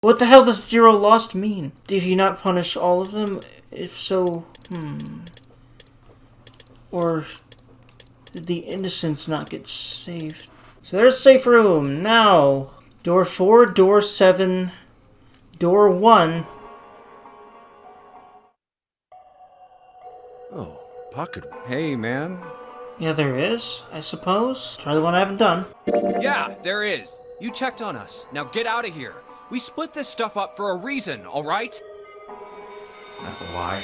What the hell does 0 lost mean? Did he not punish all of them? If so, Or did the innocents not get saved? So there's a safe room. Now, door 4, door 7, door 1. Oh, pocket. Hey, man. Yeah, there is, I suppose. Try the one I haven't done. Yeah, there is. You checked on us. Now get out of here. We split this stuff up for a reason, all right? That's a lie.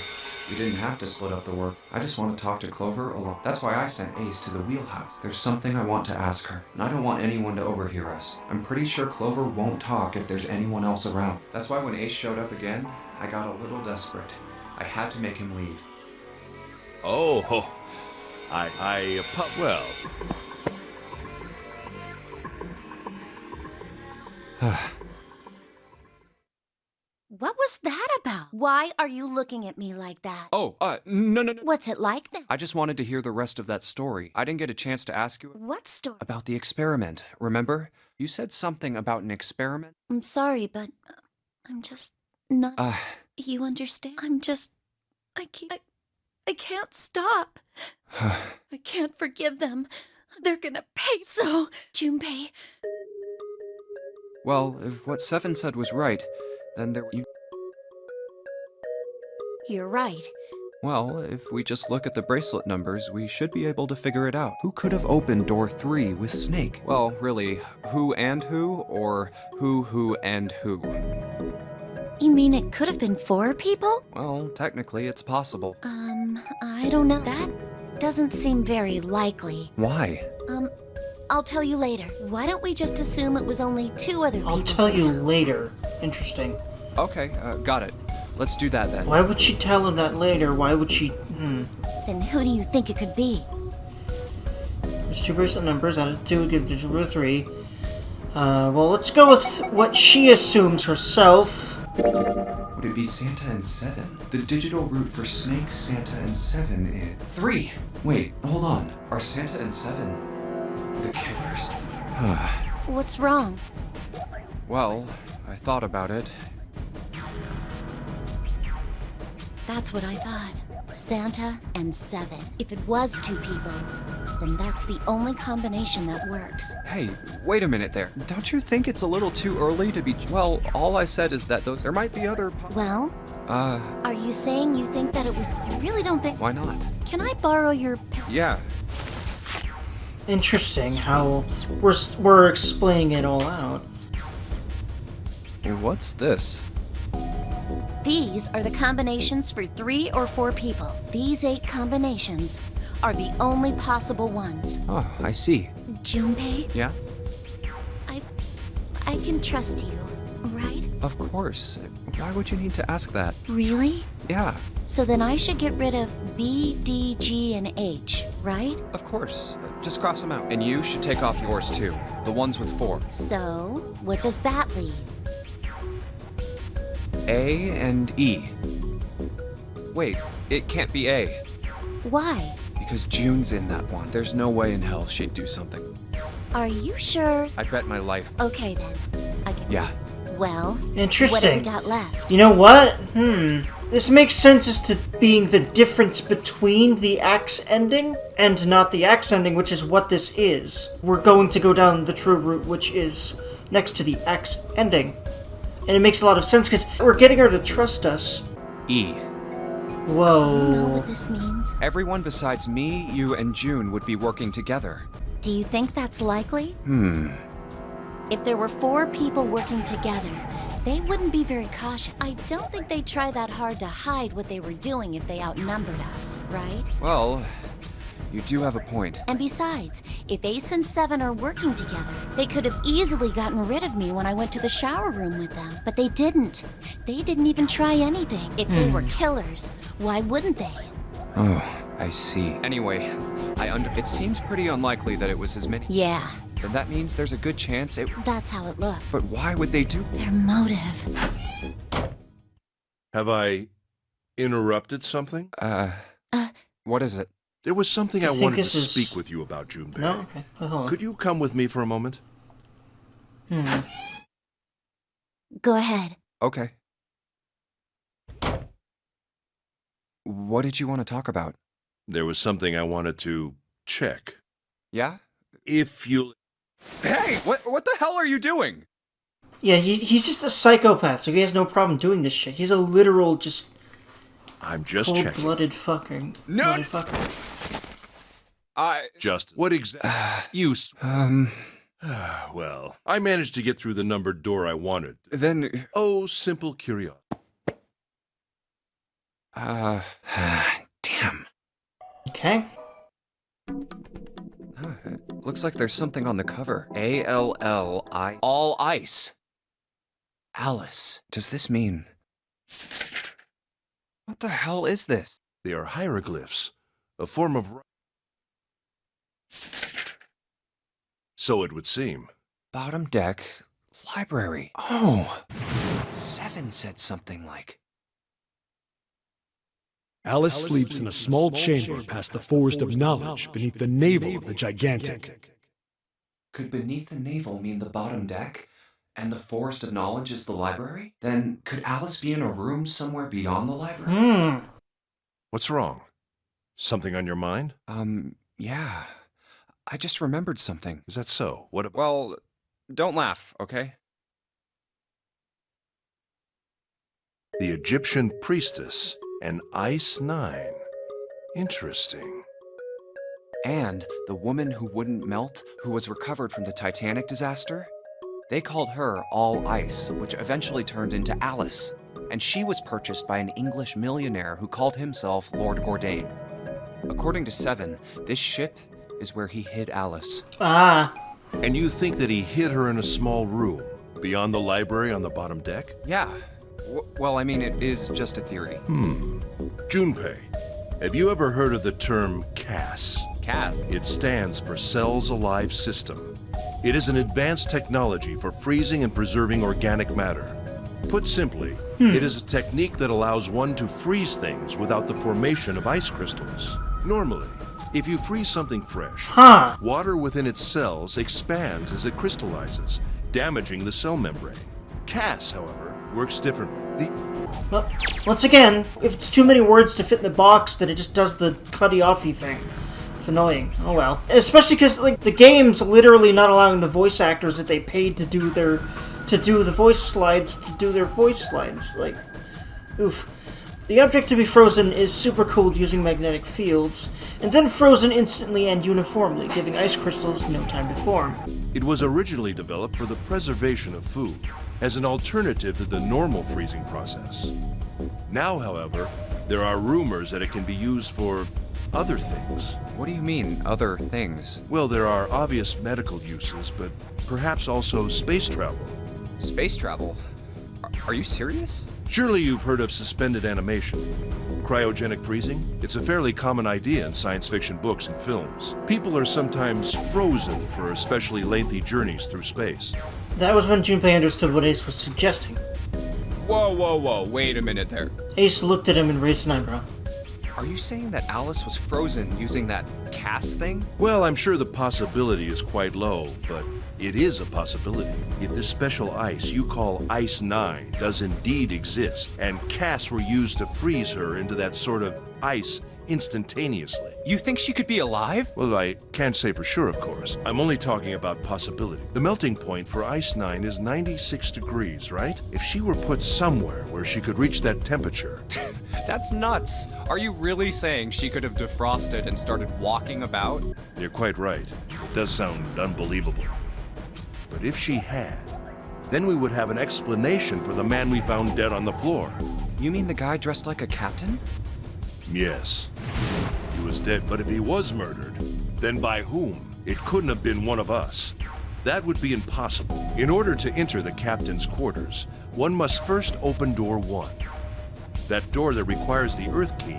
We didn't have to split up the work. I just want to talk to Clover alone. That's why I sent Ace to the wheelhouse. There's something I want to ask her, and I don't want anyone to overhear us. I'm pretty sure Clover won't talk if there's anyone else around. That's why when Ace showed up again, I got a little desperate. I had to make him leave. Oh, well. What was that about? Why are you looking at me like that? No. What's it like then? I just wanted to hear the rest of that story. I didn't get a chance to ask you What story? about the experiment, remember? You said something about an experiment? I'm sorry, but I'm just not... You understand? I can't stop. I can't forgive them. They're gonna pay so... Junpei. Well, if what Seven said was right, then You're right. Well, if we just look at the bracelet numbers, we should be able to figure it out. Who could have opened door 3 with Snake? Well, really, who and who, or who and who? You mean it could have been 4 people? Well, technically, it's possible. I don't know. That doesn't seem very likely. Why? I'll tell you later. Why don't we just assume it was only 2 other people? I'll tell you later. Interesting. Okay, got it. Let's do that then. Why would she tell him that later? Why would she... Then who do you think it could be? There's 2 bracelet numbers. Out of 2, give to 3. Well, let's go with what she assumes herself. Would it be Santa and Seven? The digital route for Snake, Santa, and Seven is... 3! Wait, hold on. Are Santa and Seven the killers? What's wrong? Well, I thought about it. That's what I thought. Santa and Seven. If it was 2 people, then that's the only combination that works. Hey, wait a minute there. Don't you think it's a little too early to be... Well, all I said is that there might be other... Well? Are you saying you think that it was... You really don't think... Why not? Can I borrow your... Yeah. Interesting how we're explaining it all out. What's this? These are the combinations for 3 or 4 people. These 8 combinations are the only possible ones. Oh, I see. Junpei? Yeah? I can trust you, right? Of course. Why would you need to ask that? Really? Yeah. So then I should get rid of B, D, G, and H, right? Of course. Just cross them out. And you should take off yours too. The ones with 4. So, what does that leave? A and E. Wait, it can't be A. Why? Because June's in that one. There's no way in hell she'd do something. Are you sure? I bet my life. Okay then. Yeah. Well, Interesting. what have we got left? You know what? This makes sense as to being the difference between the axe ending and not the axe ending, which is what this is. We're going to go down the true route, which is next to the axe ending. And it makes a lot of sense because we're getting her to trust us. E. Whoa. Do you know what this means? Everyone besides me, you, and June would be working together. Do you think that's likely? If there were 4 people working together, they wouldn't be very cautious. I don't think they'd try that hard to hide what they were doing if they outnumbered us, right? Well, you do have a point. And besides, if Ace and Seven are working together, they could have easily gotten rid of me when I went to the shower room with them. But they didn't. They didn't even try anything. If they were killers, why wouldn't they? Oh, I see. Anyway, it seems pretty unlikely that it was as many. Yeah. Then that means there's a good chance it... That's how it looked. But why would they do... Their motive. Have I interrupted something? What is it? There was something I think wanted to this is- speak with you about, Junpei. No? Okay. Hold on. Could you come with me for a moment? Go ahead. Okay. What did you want to talk about? There was something I wanted to check. Yeah? If you... Hey, what the hell are you doing? Yeah, he's just a psychopath, so he has no problem doing this shit. He's a literal, just I'm just checking. cold-blooded fucking motherfucker. Just... What exactly... You... Well, I managed to get through the numbered door I wanted. Then... Oh, simple curiosity. Damn. Okay. Looks like there's something on the cover. A-L-L-I... All ice. Alice. Does this mean... What the hell is this? They are hieroglyphs, a form of... So it would seem. Bottom deck, library. Oh! 7 said something like... Alice sleeps in a small chamber past the Forest of Knowledge beneath the navel of the Gigantic. Could beneath the navel mean the bottom deck? And the Forest of Knowledge is the library? Then could Alice be in a room somewhere beyond the library? What's wrong? Something on your mind? Yeah. I just remembered something. Is that so? What about... Well, don't laugh, okay? The Egyptian priestess, an Ice 9. Interesting. And the woman who wouldn't melt, who was recovered from the Titanic disaster? They called her All Ice, which eventually turned into Alice. And she was purchased by an English millionaire who called himself Lord Gordain. According to 7, this ship is where he hid Alice. Ah. And you think that he hid her in a small room, beyond the library on the bottom deck? Yeah. Well, I mean, it is just a theory. Junpei, have you ever heard of the term CAS? Cat? It stands for Cells Alive System. It is an advanced technology for freezing and preserving organic matter. Put simply, it is a technique that allows one to freeze things without the formation of ice crystals. Normally, if you freeze something fresh, water within its cells expands as it crystallizes, damaging the cell membrane. CAS, however, works differently. Well, once again, if it's too many words to fit in the box, then it just does the cutty-offy thing. It's annoying. Oh well. Especially because, like, the game's literally not allowing the voice actors that they paid to do their... the voice slides to do their voice lines. Like, oof. The object to be frozen is super cooled using magnetic fields, and then frozen instantly and uniformly, giving ice crystals no time to form. It was originally developed for the preservation of food, as an alternative to the normal freezing process. Now, however, there are rumors that it can be used for other things. What do you mean, other things? Well, there are obvious medical uses, but perhaps also space travel. Space travel? Are you serious? Surely you've heard of suspended animation. Cryogenic freezing? It's a fairly common idea in science fiction books and films. People are sometimes frozen for especially lengthy journeys through space. That was when Junpei understood what Ace was suggesting. Whoa, wait a minute there. Ace looked at him and raised an eyebrow. Are you saying that Alice was frozen using that CAS thing? Well, I'm sure the possibility is quite low, but it is a possibility. If this special ice you call Ice 9 does indeed exist, and CAS were used to freeze her into that sort of ice instantaneously. You think she could be alive? Well, I can't say for sure, of course. I'm only talking about possibility. The melting point for Ice 9 is 96 degrees, right? If she were put somewhere where she could reach that temperature... That's nuts. Are you really saying she could have defrosted and started walking about? You're quite right. It does sound unbelievable. But if she had, then we would have an explanation for the man we found dead on the floor. You mean the guy dressed like a captain? Yes. He was dead, but if he was murdered, then by whom? It couldn't have been one of us. That would be impossible. In order to enter the captain's quarters, one must first open door 1. That door that requires the Earth key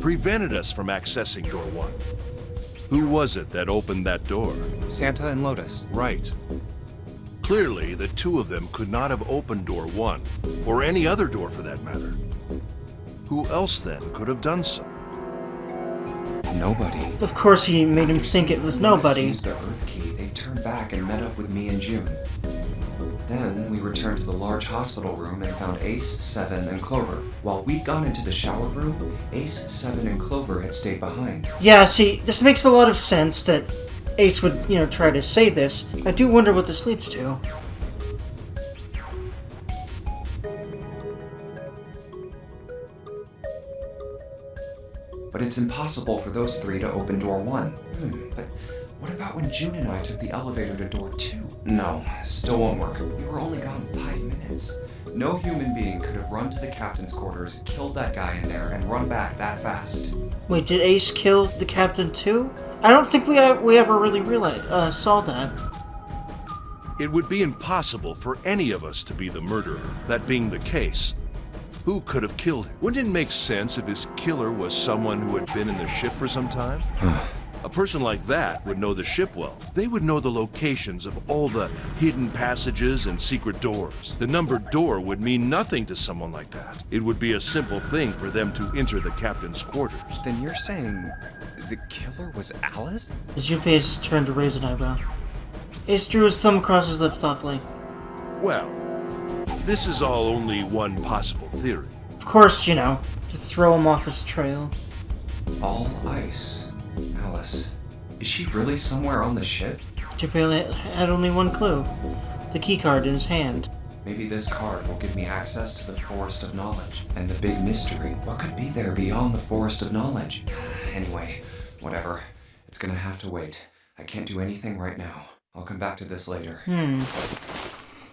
prevented us from accessing door 1. Who was it that opened that door? Santa and Lotus. Right. Clearly, the two of them could not have opened door 1, or any other door for that matter. Who else then could have done so? Nobody. Of course he made him think it was nobody. Used the Earth key. They turned back and met up with me and June. Then we returned to the large hospital room and found Ace, Seven, and Clover. While we'd gone into the shower room, Ace, Seven, and Clover had stayed behind. Yeah, see, this makes a lot of sense that Ace would, try to say this. I do wonder what this leads to. But it's impossible for those three to open door 1. But what about when June and I took the elevator to door 2? No, still won't work. We were only gone 5 minutes. No human being could have run to the captain's quarters, killed that guy in there, and run back that fast. Wait, did Ace kill the captain too? I don't think we ever really saw that. It would be impossible for any of us to be the murderer, that being the case. Who could have killed him? Wouldn't it make sense if his killer was someone who had been in the ship for some time? A person like that would know the ship well. They would know the locations of all the hidden passages and secret doors. The numbered door would mean nothing to someone like that. It would be a simple thing for them to enter the captain's quarters. Then you're saying the killer was Alice? Junpei's turned to raise an eyebrow. Ace drew his thumb across his lips thoughtfully. Well, this is all only one possible theory. Of course, to throw him off his trail. All ice. Alice. Is she really somewhere on the ship? Junpei had only one clue. The keycard in his hand. Maybe this card will give me access to the Forest of Knowledge. And the big mystery, what could be there beyond the Forest of Knowledge? Anyway, whatever. It's gonna have to wait. I can't do anything right now. I'll come back to this later.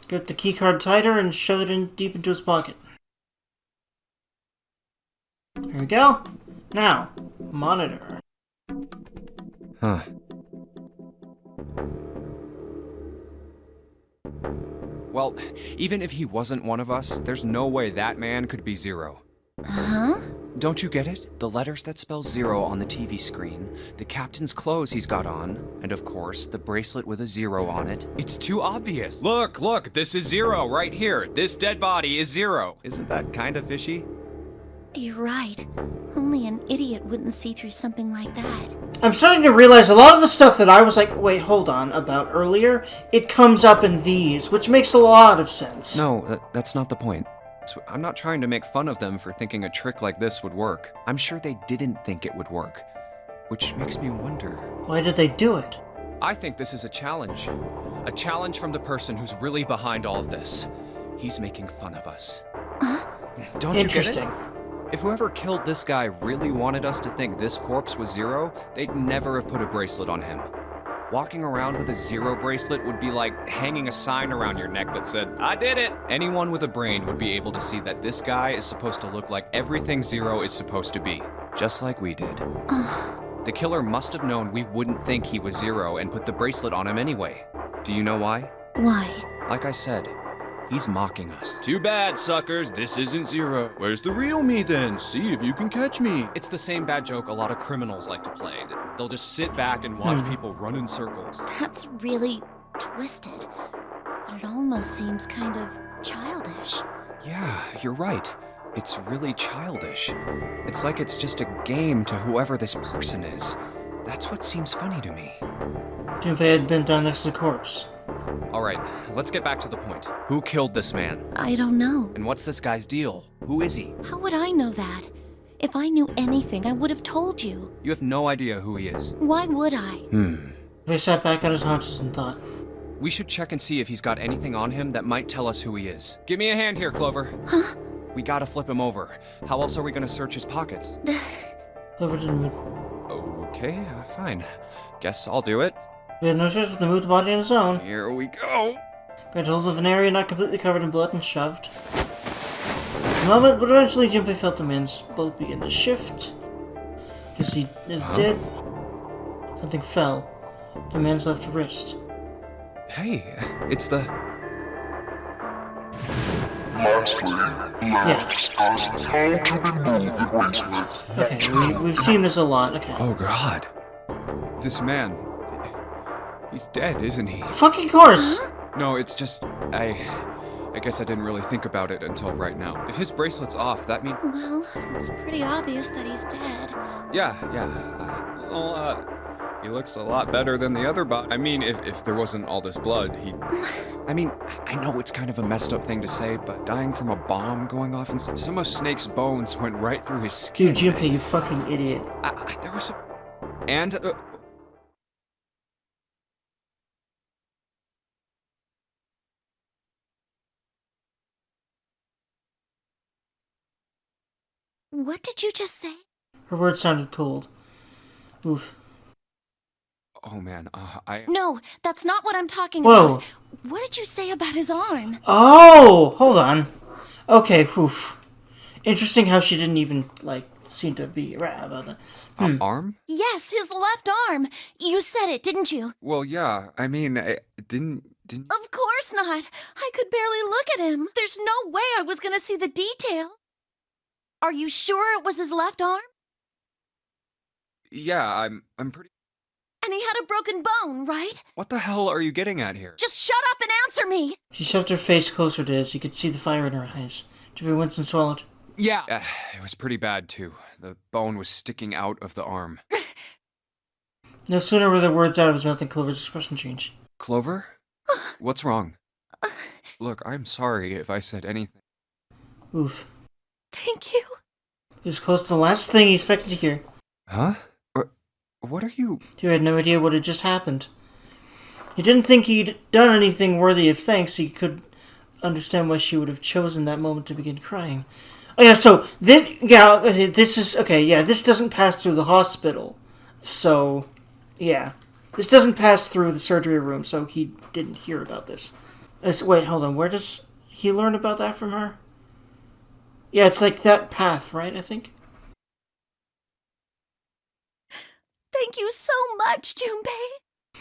Grip the keycard tighter and shove it deep into his pocket. There we go. Now, monitor. Huh. Well, even if he wasn't one of us, there's no way that man could be Zero. Huh? Don't you get it? The letters that spell Zero on the TV screen, the captain's clothes he's got on, and of course, the bracelet with a 0 on it. It's too obvious. Look, this is Zero right here. This dead body is Zero. Isn't that kind of fishy? You're right. Only an idiot wouldn't see through something like that. I'm starting to realize a lot of the stuff that I was like, wait, hold on, about earlier, it comes up in these, which makes a lot of sense. No, that's not the point. I'm not trying to make fun of them for thinking a trick like this would work. I'm sure they didn't think it would work, which makes me wonder. Why did they do it? I think this is a challenge. A challenge from the person who's really behind all of this. He's making fun of us. Don't you get it? Interesting. If whoever killed this guy really wanted us to think this corpse was Zero, they'd never have put a bracelet on him. Walking around with a 0 bracelet would be like hanging a sign around your neck that said, "I did it!" Anyone with a brain would be able to see that this guy is supposed to look like everything Zero is supposed to be. Just like we did. The killer must have known we wouldn't think he was Zero and put the bracelet on him anyway. Do you know why? Why? Like I said, he's mocking us. Too bad, suckers. This isn't Zero. Where's the real me then? See if you can catch me. It's the same bad joke a lot of criminals like to play. They'll just sit back and watch people run in circles. That's really twisted. But it almost seems kind of childish. Yeah, you're right. It's really childish. It's like it's just a game to whoever this person is. That's what seems funny to me. Junpei had bent down next to the corpse. Alright, let's get back to the point. Who killed this man? I don't know. And what's this guy's deal? Who is he? How would I know that? If I knew anything, I would have told you. You have no idea who he is. Why would I? He sat back on his haunches and thought. We should check and see if he's got anything on him that might tell us who he is. Give me a hand here, Clover. Huh? We gotta flip him over. How else are we gonna search his pockets? Clover didn't move. Okay, fine. Guess I'll do it. We had no choice but to move the body on his own. Here we go. Grabbed hold of an area not completely covered in blood and shoved. A moment, but eventually Junpei felt the man's bulk begin to shift. Guess he is dead. Something fell. The man's left wrist. Hey, it's the... Yeah. Okay, we've seen this a lot. Okay. Oh god. This man... He's dead, isn't he? Fucking course! No, it's just... I guess I didn't really think about it until right now. If his bracelet's off, that means... Well, it's pretty obvious that he's dead. Yeah. He looks a lot better than the other bot. I mean, if there wasn't all this blood, he... I mean, I know it's kind of a messed up thing to say, but dying from a bomb going off and some of Snake's bones went right through his skin. Dude, Junpei, you fucking idiot. There was a... And... What did you just say? Her words sounded cold. Oof. Oh man, No, that's not what I'm talking Whoa. about. What did you say about his arm? Oh, hold on. Okay, oof. Interesting how she didn't even, like, seem to be right about that. Arm? Yes, his left arm. You said it, didn't you? Well, yeah, I mean, didn't... Of course not. I could barely look at him. There's no way I was gonna see the detail. Are you sure it was his left arm? Yeah, I'm pretty... And he had a broken bone, right? What the hell are you getting at here? Just shut up and answer me! She shoved her face closer to his. You could see the fire in her eyes. Junpei Winston swallowed. Yeah. It was pretty bad, too. The bone was sticking out of the arm. No sooner were the words out of his mouth than Clover's expression changed. Clover? What's wrong? Look, I'm sorry if I said anything. Oof. Thank you. It was close to the last thing he expected to hear. Huh? What are you... He had no idea what had just happened. He didn't think he'd done anything worthy of thanks. He could understand why she would have chosen that moment to begin crying. Oh yeah, so, this is, okay, yeah, this doesn't pass through the hospital. So, yeah. This doesn't pass through the surgery room, so he didn't hear about this. Wait, hold on, where does he learn about that from her? Yeah, it's like that path, right, I think? Thank you so much, Junpei.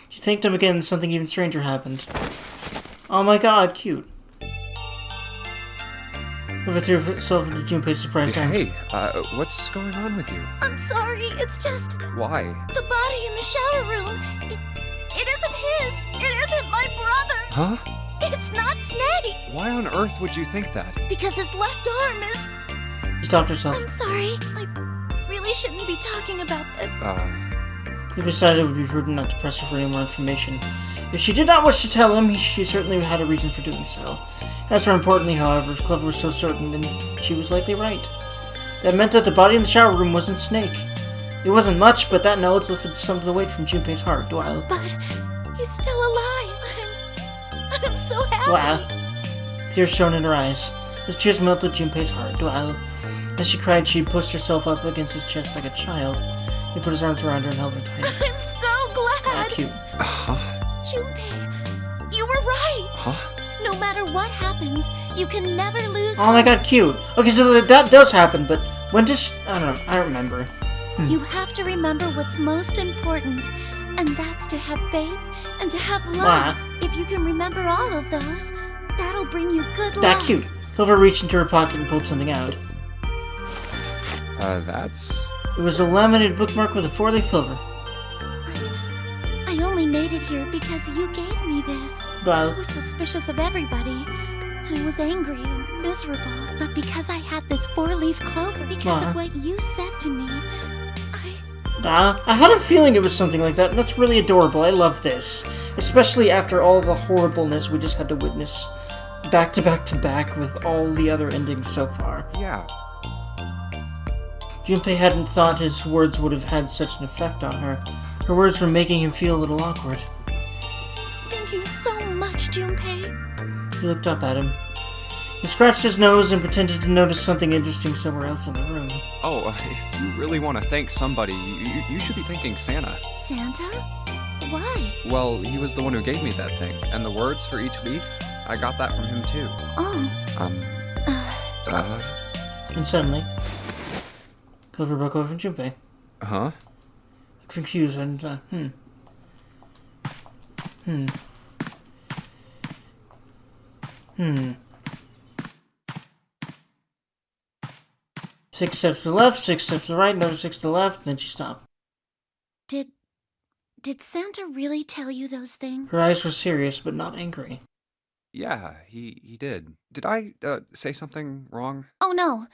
She thanked him again, and something even stranger happened. Oh my god, cute. Clover threw herself into Junpei's surprised arms. Hey, what's going on with you? I'm sorry, it's just... Why? The body in the shower room. It isn't his. It isn't my brother. Huh? It's not Snake. Why on earth would you think that? Because his left arm is... She stopped herself. I'm sorry. I really shouldn't be talking about this. He decided it would be prudent not to press her for any more information. If she did not wish to tell him, she certainly had a reason for doing so. As for importantly, however, if Clover was so certain, then she was likely right. That meant that the body in the shower room wasn't Snake. It wasn't much, but that knowledge lifted some of the weight from Junpei's heart. But he's still alive. I'm so happy. Wow. Tears shone in her eyes. As tears melted Junpei's heart. As she cried, she pushed herself up against his chest like a child. He put his arms around her and held her tight. I'm so glad. Cute. Junpei, you were right. Huh? No matter what happens, you can never lose Oh my god, cute. Okay, so that does happen, but when does... I don't know. I don't remember. You have to remember what's most important, and that's to have faith and to have love. If you can remember all of those, that'll bring you good luck. That cute. Clover reached into her pocket and pulled something out. That's... It was a laminated bookmark with a 4-leaf clover. I only made it here because you gave me this. Wow. I was suspicious of everybody, and I was angry and miserable. But because I had this 4-leaf clover, because of what you said to me, I had a feeling it was something like that, and that's really adorable. I love this. Especially after all the horribleness we just had to witness back to back to back with all the other endings so far. Yeah. Junpei hadn't thought his words would have had such an effect on her. Her words were making him feel a little awkward. Thank you so much, Junpei. He looked up at him. He scratched his nose and pretended to notice something interesting somewhere else in the room. Oh, if you really want to thank somebody, you should be thanking Santa. Santa? Why? Well, he was the one who gave me that thing, and the words for each leaf, I got that from him too. Oh. And suddenly, Clover broke away from Junpei. Huh? Confused and, 6 steps to the left, 6 steps to the right, another 6 to the left, and then she stopped. Did Santa really tell you those things? Her eyes were serious, but not angry. Yeah, he did. Did I, say something wrong? Oh no,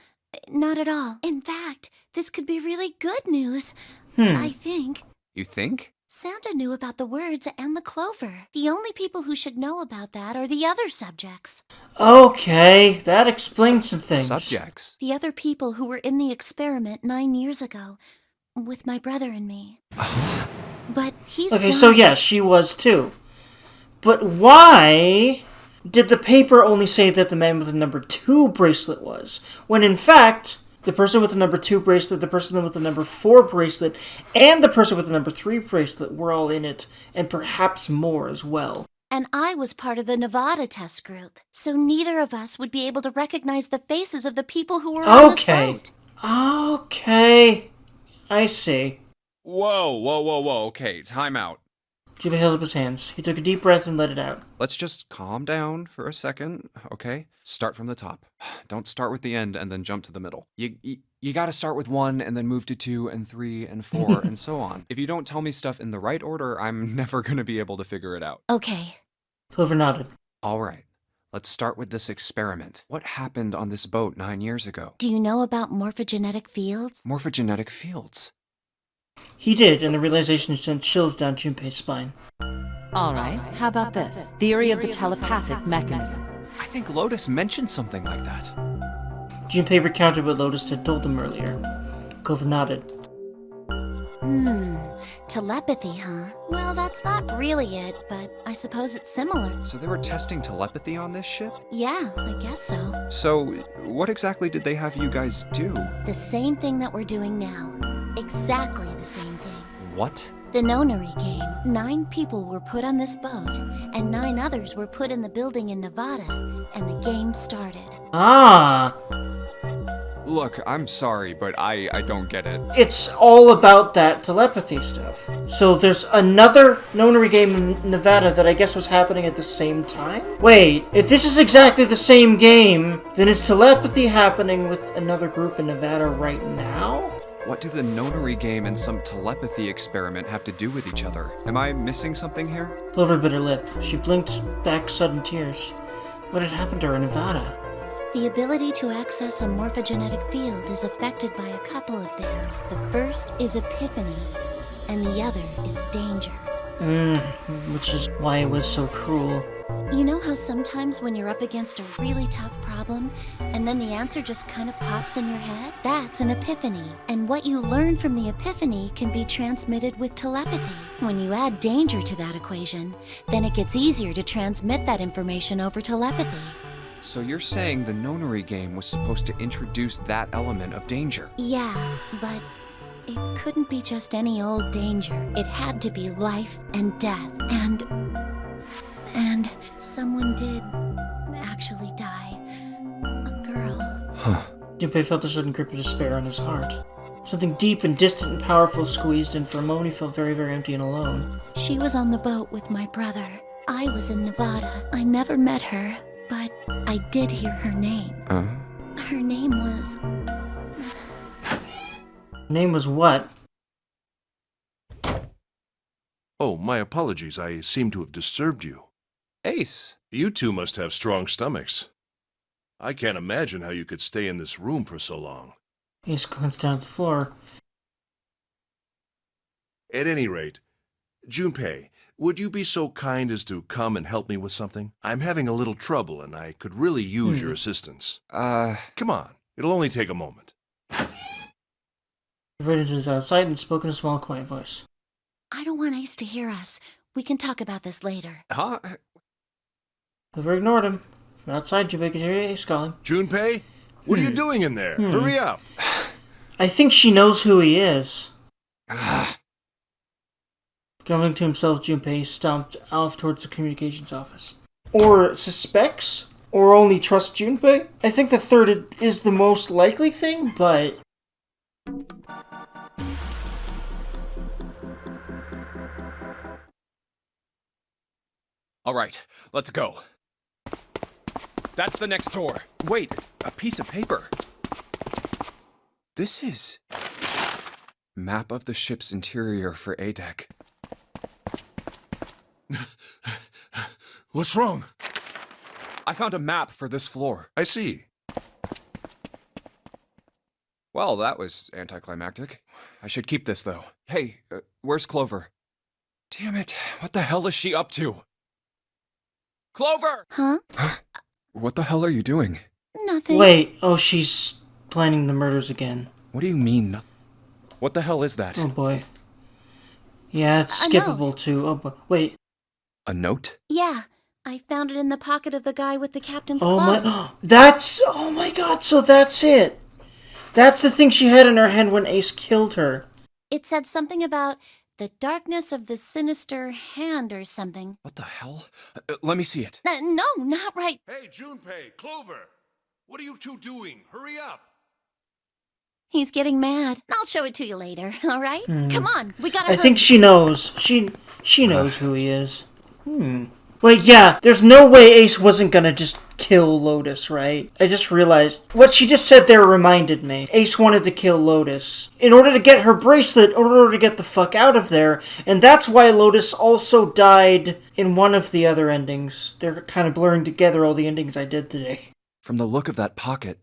not at all. In fact, this could be really good news. I think. You think? Santa knew about the words and the clover. The only people who should know about that are the other subjects. Okay, that explains some things. Subjects? The other people who were in the experiment 9 years ago, with my brother and me. But he's Okay, blind. so yeah, she was too. But why did the paper only say that the man with the number 2 bracelet was, when in fact, the person with the number 2 bracelet, the person with the number 4 bracelet, and the person with the number 3 bracelet were all in it, and perhaps more as well? And I was part of the Nevada test group, so neither of us would be able to recognize the faces of the people who were on this boat. Okay, I see. Whoa. Okay, time out. Jimmy held up his hands. He took a deep breath and let it out. Let's just calm down for a second, okay? Start from the top. Don't start with the end and then jump to the middle. You gotta start with 1 and then move to 2 and 3 and 4 and so on. If you don't tell me stuff in the right order, I'm never gonna be able to figure it out. Okay. Clover nodded. All right, let's start with this experiment. What happened on this boat 9 years ago? Do you know about morphogenetic fields? Morphogenetic fields. He did, and the realization sent chills down Junpei's spine. All right, how about this? Theory of the telepathic mechanism. I think Lotus mentioned something like that. Junpei recounted what Lotus had told him earlier. Clover nodded. Telepathy, huh? Well, that's not really it, but I suppose it's similar. So they were testing telepathy on this ship? Yeah, I guess so. So, what exactly did they have you guys do? The same thing that we're doing now. Exactly the same thing. What? The Nonary Game. 9 people were put on this boat, and 9 others were put in the building in Nevada, and the game started. Ah, Look, I'm sorry, but I don't get it. it's all about that telepathy stuff. So there's another Nonary game in Nevada that I guess was happening at the same time? Wait, if this is exactly the same game, then is telepathy happening with another group in Nevada right now? What do the Nonary game and some telepathy experiment have to do with each other? Am I missing something here? Clover bit her lip. She blinked back sudden tears. What had happened to her in Nevada? The ability to access a morphogenetic field is affected by a couple of things. The first is epiphany, and the other is danger. Which is why it was so cruel. You know how sometimes when you're up against a really tough problem, and then the answer just kind of pops in your head? That's an epiphany. And what you learn from the epiphany can be transmitted with telepathy. When you add danger to that equation, then it gets easier to transmit that information over telepathy. So you're saying the Nonary game was supposed to introduce that element of danger? Yeah, but it couldn't be just any old danger. It had to be life and death. And someone did actually die. A girl. Junpei felt a sudden grip of despair on his heart. Something deep and distant and powerful squeezed in for a moment. He felt very, very empty and alone. She was on the boat with my brother. I was in Nevada. I never met her, but I did hear her name. Her name was... Her name was what? Oh, my apologies. I seem to have disturbed you. Ace. You two must have strong stomachs. I can't imagine how you could stay in this room for so long. Ace glanced down at the floor. At any rate, Junpei, would you be so kind as to come and help me with something? I'm having a little trouble and I could really use your assistance. Come on, it'll only take a moment. He reverted to his outside and spoke in a small, quiet voice. I don't want Ace to hear us. We can talk about this later. Huh? Clover ignored him. From outside, Junpei could hear Ace calling. Junpei, what are you doing in there? Hurry up. I think she knows who he is. Coming to himself, Junpei stomped off towards the communications office. Or suspects? Or only trusts Junpei? I think the third is the most likely thing, but... All right, let's go. That's the next door. Wait, a piece of paper. This is... Map of the ship's interior for A-Deck. What's wrong? I found a map for this floor. I see. Well, that was anticlimactic. I should keep this, though. Hey, where's Clover? Damn it, what the hell is she up to? Clover! Huh? What the hell are you doing? Nothing. Wait, oh, she's planning the murders again. What do you mean? What the hell is that? Oh boy. Yeah, it's A skippable too. Oh, but wait. A note? Yeah, I found it in the pocket of the guy with the captain's Oh claws. my. That's. Oh my god, so that's it. That's the thing she had in her hand when Ace killed her. It said something about the darkness of the sinister hand or something. What the hell? Let me see it. No, not right. Hey, Junpei, Clover! What are you two doing? Hurry up! He's getting mad. I'll show it to you later, all right? Come on, we gotta I hurry. think she knows. She knows who he is. Wait, yeah, there's no way Ace wasn't gonna just kill Lotus, right? I just realized. What she just said there reminded me. Ace wanted to kill Lotus in order to get her bracelet, in order to get the fuck out of there. And that's why Lotus also died in one of the other endings. They're kind of blurring together all the endings I did today. From the look of that pocket,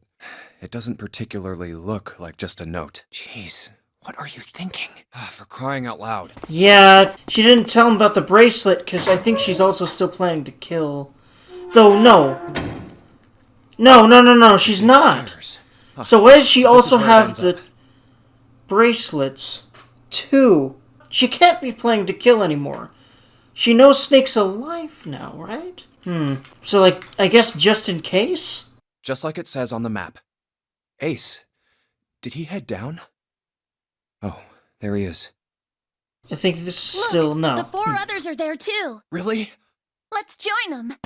it doesn't particularly look like just a note. Jeez, what are you thinking? For crying out loud. Yeah, she didn't tell him about the bracelet, because I think she's also still planning to kill. Though, no. No, she's not. Stairs. So why does she So this is also where it have ends the up. bracelets, too? She can't be planning to kill anymore. She knows Snake's alive now, right? So, like, I guess just in case? Just like it says on the map. Ace, did he head down? Oh, there he is. I think this is Look, still no. the four others are there too. Really? Let's join them.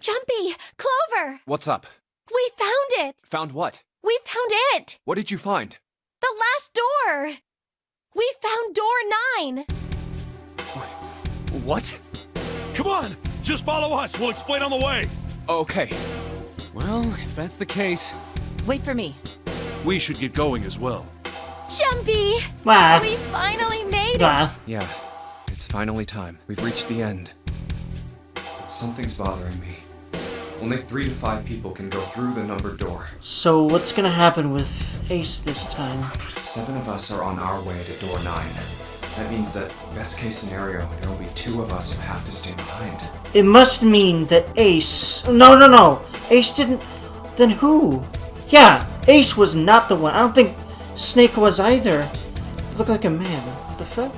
Jumpy, Clover, What's up? we found it. Found what? We found it. What did you find? The last door. We found door 9. What? Come on! Just follow us! We'll explain on the way! Okay. Well, if that's the case... Wait for me. We should get going as well. Jumpy, Wah. we finally made it. Wah. Yeah, it's finally time. We've reached the end. But something's bothering me. Only 3 to 5 people can go through the numbered door. So what's gonna happen with Ace this time? 7 of us are on our way to door 9. That means that, best case scenario, there will be 2 of us who have to stay behind. It must mean that Ace... No. Ace didn't... Then who? Yeah, Ace was not the one. I don't think Snake was either. He looked like a man. What the fuck?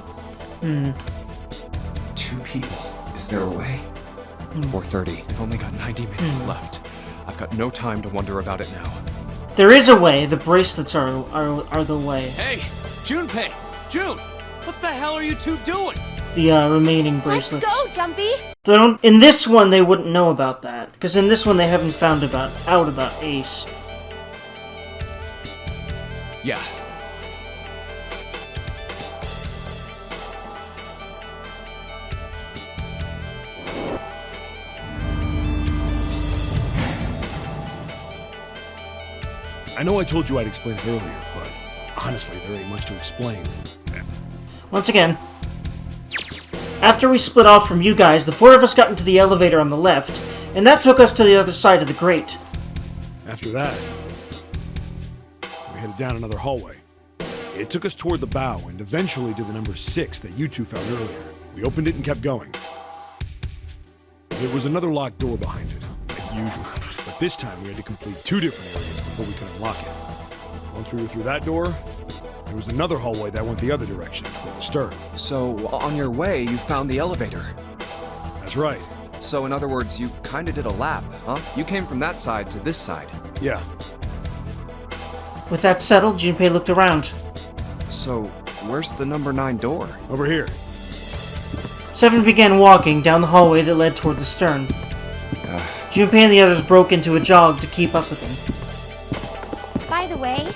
2 people. Is there a way? 4:30. I've only got 90 minutes left. I've got no time to wonder about it now. There is a way. The bracelets are the way. Hey! Junpei! June! What the hell are you two doing? The remaining Let's bracelets. go, Jumpy. They don't, in this one, they wouldn't know about that. Because in this one, they haven't found out about Ace. Yeah. I know I told you I'd explain it earlier, but honestly, there ain't much to explain. Once again, after we split off from you guys, the 4 of us got into the elevator on the left, and that took us to the other side of the grate. After that, we headed down another hallway. It took us toward the bow and eventually to the number 6 that you two found earlier. We opened it and kept going. There was another locked door behind it, like usual, but this time we had to complete 2 different areas before we could unlock it. Once we were through that door, there was another hallway that went the other direction, toward the stern. So, on your way, you found the elevator. That's right. So, in other words, you kinda did a lap, huh? You came from that side to this side. Yeah. With that settled, Junpei looked around. So, where's the number 9 door? Over here. 7 began walking down the hallway that led toward the stern. Junpei and the others broke into a jog to keep up with him. By the way,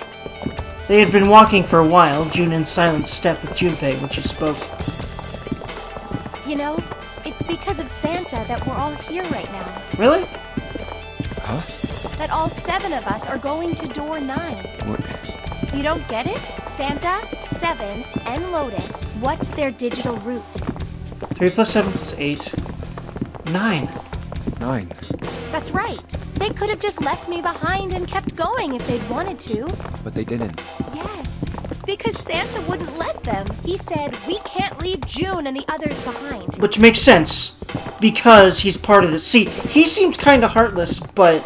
They had been walking for a while, June in silent step with Junpei when she spoke. you know, it's because of Santa that we're all here right now. Really? Huh? That all 7 of us are going to door 9. What? You don't get it? Santa, 7, and Lotus. What's their digital route? 3 plus 7 plus 8. 9. 9. That's right. They could have just left me behind and kept going if they'd wanted to. But they didn't. Yes, Because Santa wouldn't let them. He said, we can't leave June and the others behind. Which makes sense, because he's part of this. See, he seems kind of heartless, but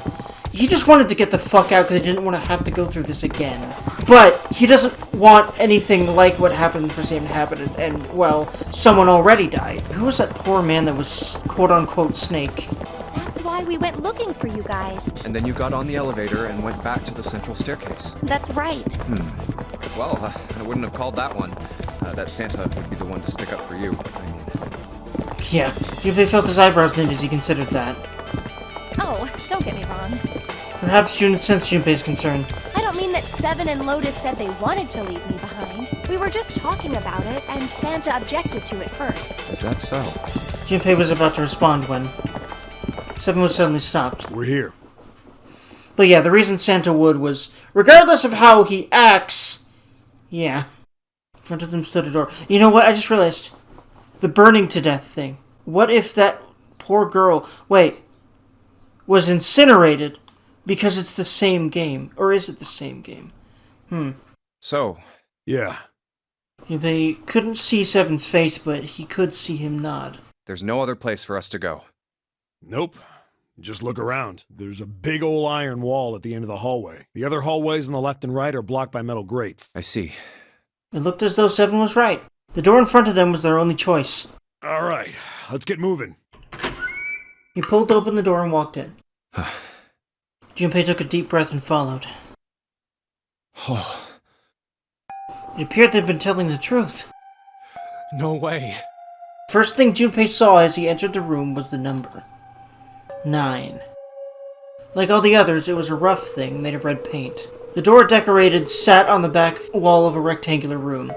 he just wanted to get the fuck out because he didn't want to have to go through this again. But he doesn't want anything like what happened for Sam to happen, and, well, someone already died. Who was that poor man that was quote-unquote Snek? That's why we went looking for you guys. And then you got on the elevator and went back to the central staircase. That's right. Well, I wouldn't have called that one. That Santa would be the one to stick up for you. I mean... Yeah, Junpei felt his eyebrows knit as he considered that. Oh, don't get me wrong. Perhaps June sensed Junpei's concern. I don't mean that Seven and Lotus said they wanted to leave me behind. We were just talking about it, and Santa objected to it first. Is that so? Junpei was about to respond when Seven was suddenly stopped. We're here. But yeah, the reason Santa would was, regardless of how he acts, yeah. In front of them stood a door. You know what? I just realized. The burning to death thing. What if that poor girl, was incinerated because it's the same game? Or is it the same game? So, Yeah. They couldn't see Seven's face, but he could see him nod. there's no other place for us to go. Nope. Just look around. There's a big old iron wall at the end of the hallway. The other hallways on the left and right are blocked by metal grates. I see. It looked as though Seven was right. The door in front of them was their only choice. All right, let's get moving. He pulled open the door and walked in. Junpei took a deep breath and followed. Oh, It appeared they'd been telling the truth. no way. First thing Junpei saw as he entered the room was the number. 9. Like all the others, it was a rough thing made of red paint. The door decorated sat on the back wall of a rectangular room.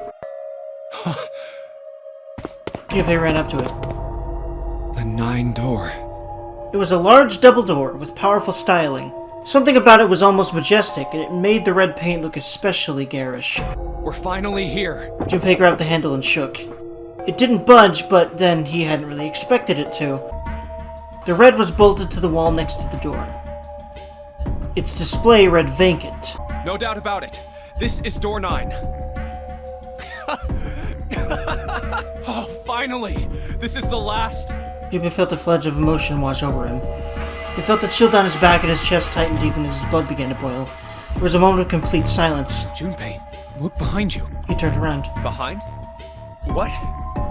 Junpei ran up to it. The 9 door. It was a large double door with powerful styling. Something about it was almost majestic, and it made the red paint look especially garish. We're finally here. Junpei grabbed the handle and shook. It didn't budge, but then he hadn't really expected it to. The red was bolted to the wall next to the door. Its display read vacant. No doubt about it. This is door 9. Oh, finally! This is the last... Junpei felt a flood of emotion wash over him. He felt the chill down his back and his chest tightened even as his blood began to boil. There was a moment of complete silence. Junpei, look behind you. He turned around. Behind? What?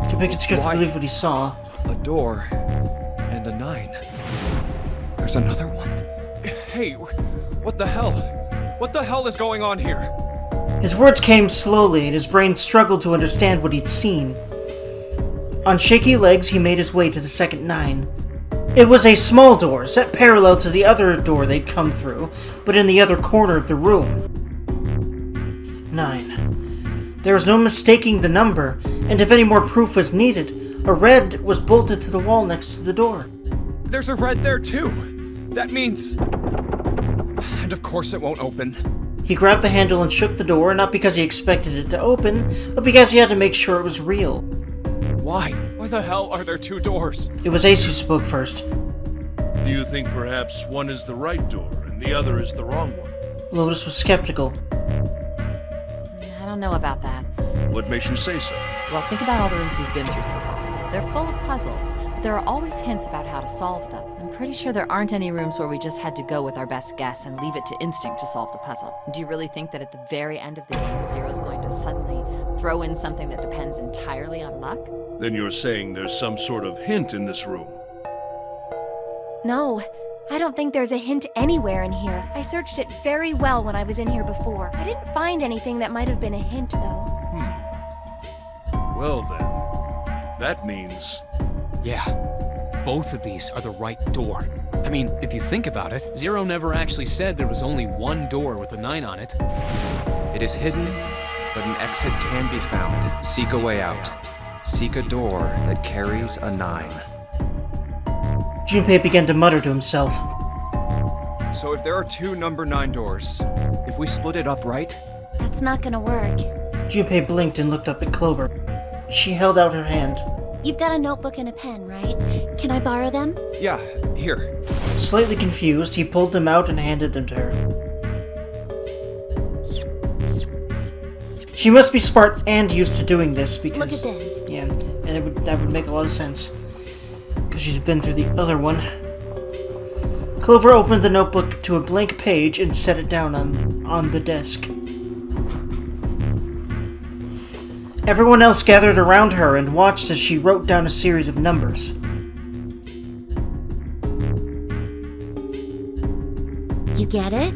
Junpei could scarcely Why? believe what he saw. A door and a 9. There's another one. Hey, what the hell? What the hell is going on here? His words came slowly, and his brain struggled to understand what he'd seen. On shaky legs, he made his way to the second 9. It was a small door, set parallel to the other door they'd come through, but in the other corner of the room. 9. There was no mistaking the number, and if any more proof was needed, a red was bolted to the wall next to the door. There's a red there too. That means... And of course it won't open. He grabbed the handle and shook the door, not because he expected it to open, but because he had to make sure it was real. Why? Why the hell are there 2 doors? It was Ace who spoke first. Do you think perhaps one is the right door and the other is the wrong one? Lotus was skeptical. I don't know about that. What makes you say so? Well, think about all the rooms we've been through so far. They're full of puzzles, but there are always hints about how to solve them. I'm pretty sure there aren't any rooms where we just had to go with our best guess and leave it to instinct to solve the puzzle. Do you really think that at the very end of the game, Zero's going to suddenly throw in something that depends entirely on luck? Then you're saying there's some sort of hint in this room. No, I don't think there's a hint anywhere in here. I searched it very well when I was in here before. I didn't find anything that might have been a hint, though. Well then, that means... Yeah, both of these are the right door. I mean, if you think about it, Zero never actually said there was only one door with a 9 on it. It is hidden, but an exit can be found. Seek a way out. Seek a door that carries a 9. Junpei began to mutter to himself. So if there are 2 number 9 doors, if we split it up right, That's not gonna work. Junpei blinked and looked up at Clover. She held out her hand. You've got a notebook and a pen, right? Can I borrow them? yeah, here. Slightly confused, he pulled them out and handed them to her. She must be smart and used to doing this because... Look at this. Yeah, and that would make a lot of sense. Because she's been through the other one. Clover opened the notebook to a blank page and set it down on the desk. Everyone else gathered around her and watched as she wrote down a series of numbers. You get it?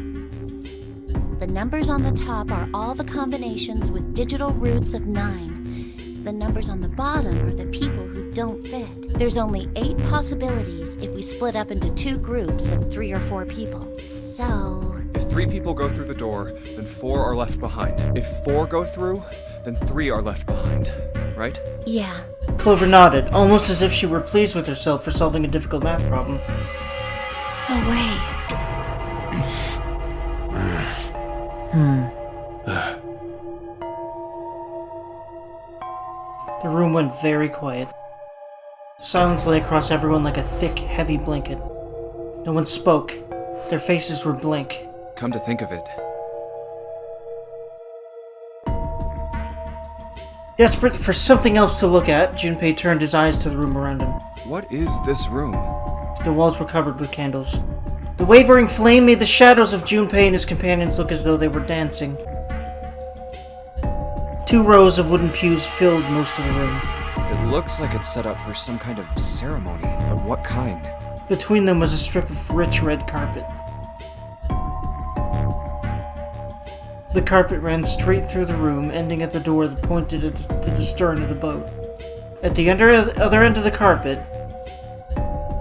The numbers on the top are all the combinations with digital roots of 9. The numbers on the bottom are the people who don't fit. There's only 8 possibilities if we split up into 2 groups of 3 or 4 people. So... If 3 people go through the door, then 4 are left behind. If 4 go through, then 3 are left behind. Right? Yeah. Clover nodded, almost as if she were pleased with herself for solving a difficult math problem. No way. The room went very quiet. Silence lay across everyone like a thick, heavy blanket. No one spoke. Their faces were blank. Come to think of it, Desperate for something else to look at, Junpei turned his eyes to the room around him. what is this room? The walls were covered with candles. The wavering flame made the shadows of Junpei and his companions look as though they were dancing. 2 rows of wooden pews filled most of the room. It looks like it's set up for some kind of ceremony, but what kind? Between them was a strip of rich red carpet. The carpet ran straight through the room, ending at the door that pointed to the stern of the boat. At the other end of the carpet...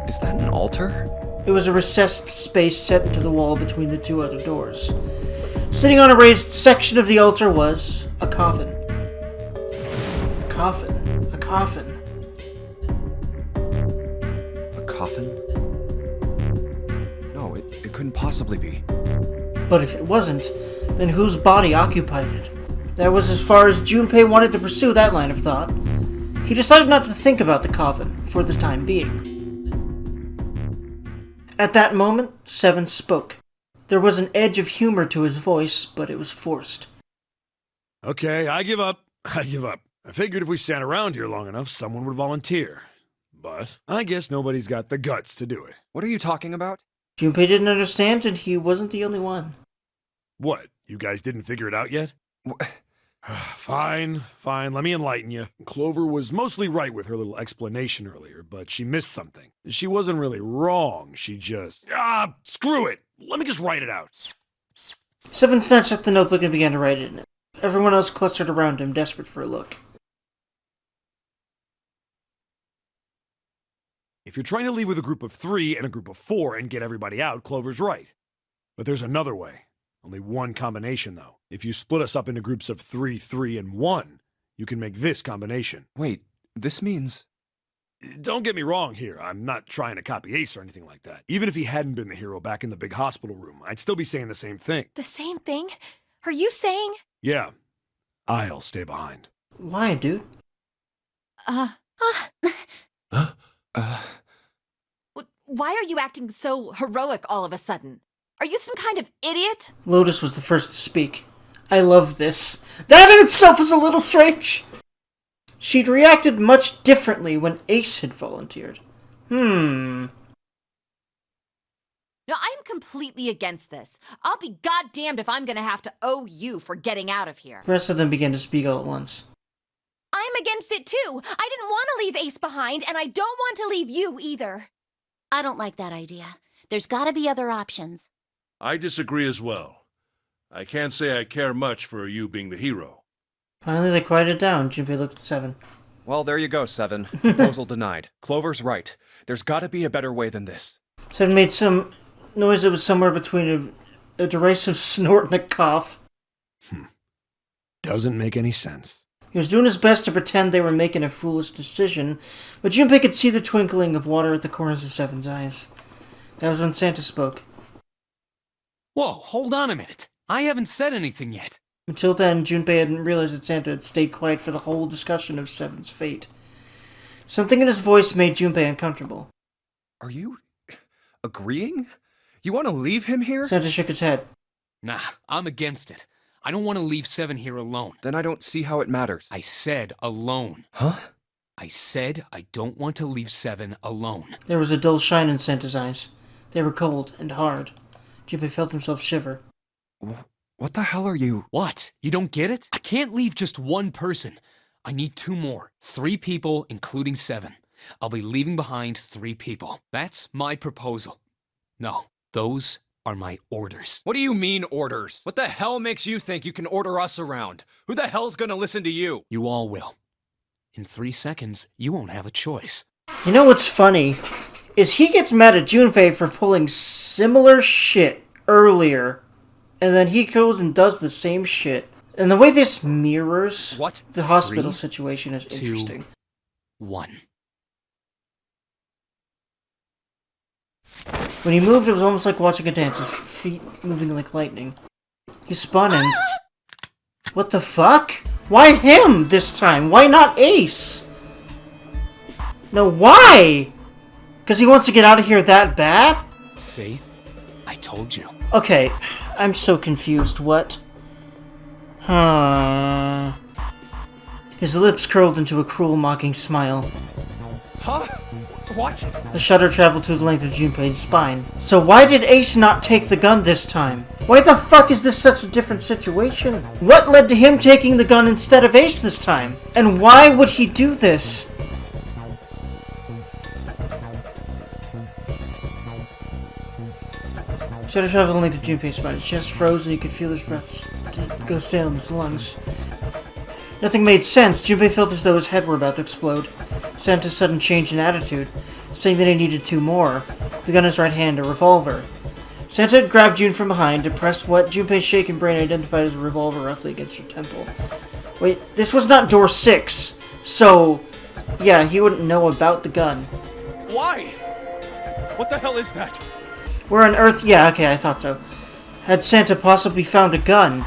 Is that an altar? It was a recessed space set into the wall between the 2 other doors. Sitting on a raised section of the altar was a coffin. A coffin. A coffin. A coffin? No, it couldn't possibly be. But if it wasn't, then whose body occupied it? That was as far as Junpei wanted to pursue that line of thought. He decided not to think about the coffin for the time being. At that moment, Seven spoke. There was an edge of humor to his voice, but it was forced. Okay, I give up. I give up. I figured if we sat around here long enough, someone would volunteer. But I guess nobody's got the guts to do it. What are you talking about? Junpei didn't understand, and he wasn't the only one. What? You guys didn't figure it out yet? Fine, let me enlighten you. Clover was mostly right with her little explanation earlier, but she missed something. She wasn't really wrong, she just... screw it! Let me just write it out. Seven snatched up the notebook and began to write it in it. Everyone else clustered around him, desperate for a look. If you're trying to leave with a group of 3 and a group of 4 and get everybody out, Clover's right. But there's another way. Only one combination, though. If you split us up into groups of 3, 3, and 1, you can make this combination. Wait, this means... Don't get me wrong here. I'm not trying to copy Ace or anything like that. Even if he hadn't been the hero back in the big hospital room, I'd still be saying the same thing. The same thing? Are you saying? Yeah. I'll stay behind. Why, dude? Why are you acting so heroic all of a sudden? Are you some kind of idiot? Lotus was the first to speak. I love this. That in itself is a little strange. She'd reacted much differently when Ace had volunteered. No, I am completely against this. I'll be goddamned if I'm gonna have to owe you for getting out of here. The rest of them began to speak all at once. I'm against it too. I didn't want to leave Ace behind, and I don't want to leave you either. I don't like that idea. There's gotta be other options. I disagree as well. I can't say I care much for you being the hero. Finally, they quieted down. Junpei looked at Seven. Well, there you go, Seven. Proposal denied. Clover's right. There's gotta be a better way than this. Seven made some noise that was somewhere between a derisive snort and a cough. Doesn't make any sense. He was doing his best to pretend they were making a foolish decision, but Junpei could see the twinkling of water at the corners of Seven's eyes. That was when Santa spoke. Whoa, hold on a minute. I haven't said anything yet. Until then, Junpei hadn't realized that Santa had stayed quiet for the whole discussion of Seven's fate. Something in his voice made Junpei uncomfortable. Are you... agreeing? You want to leave him here? Santa shook his head. Nah, I'm against it. I don't want to leave Seven here alone. Then I don't see how it matters. I said alone. Huh? I said I don't want to leave Seven alone. There was a dull shine in Santa's eyes. They were cold and hard. Junpei felt himself shiver. What the hell are you? What? You don't get it? I can't leave just one person. I need 2 more. 3 people, including Seven. I'll be leaving behind 3 people. That's my proposal. No, those are my orders. What do you mean, orders? What the hell makes you think you can order us around? Who the hell's gonna listen to you? You all will. In 3 seconds, you won't have a choice. You know what's funny? Is he gets mad at Junpei for pulling similar shit earlier, and then he goes and does the same shit. And the way this mirrors What? the hospital 3, situation is 2, interesting. 1. When he moved, it was almost like watching a dance, his feet moving like lightning. He spun and... What the fuck? Why him this time? Why not Ace? No, why? Because he wants to get out of here that bad? See? I told you. Okay, I'm so confused. What? His lips curled into a cruel, mocking smile. Huh? What? The shudder traveled through the length of Junpei's spine. So why did Ace not take the gun this time? Why the fuck is this such a different situation? What led to him taking the gun instead of Ace this time? And why would he do this? Shudder traveled the length of Junpei's spine. His chest froze and he could feel his breath go stale in his lungs. Nothing made sense. Junpei felt as though his head were about to explode. Santa's sudden change in attitude, saying that he needed 2 more. The gun in his right hand, a revolver. Santa had grabbed June from behind and pressed what Junpei's shaken brain identified as a revolver roughly against her temple. Wait, this was not door 6, so... yeah, he wouldn't know about the gun. Why? What the hell is that? Where on earth... yeah, okay, I thought so. Had Santa possibly found a gun?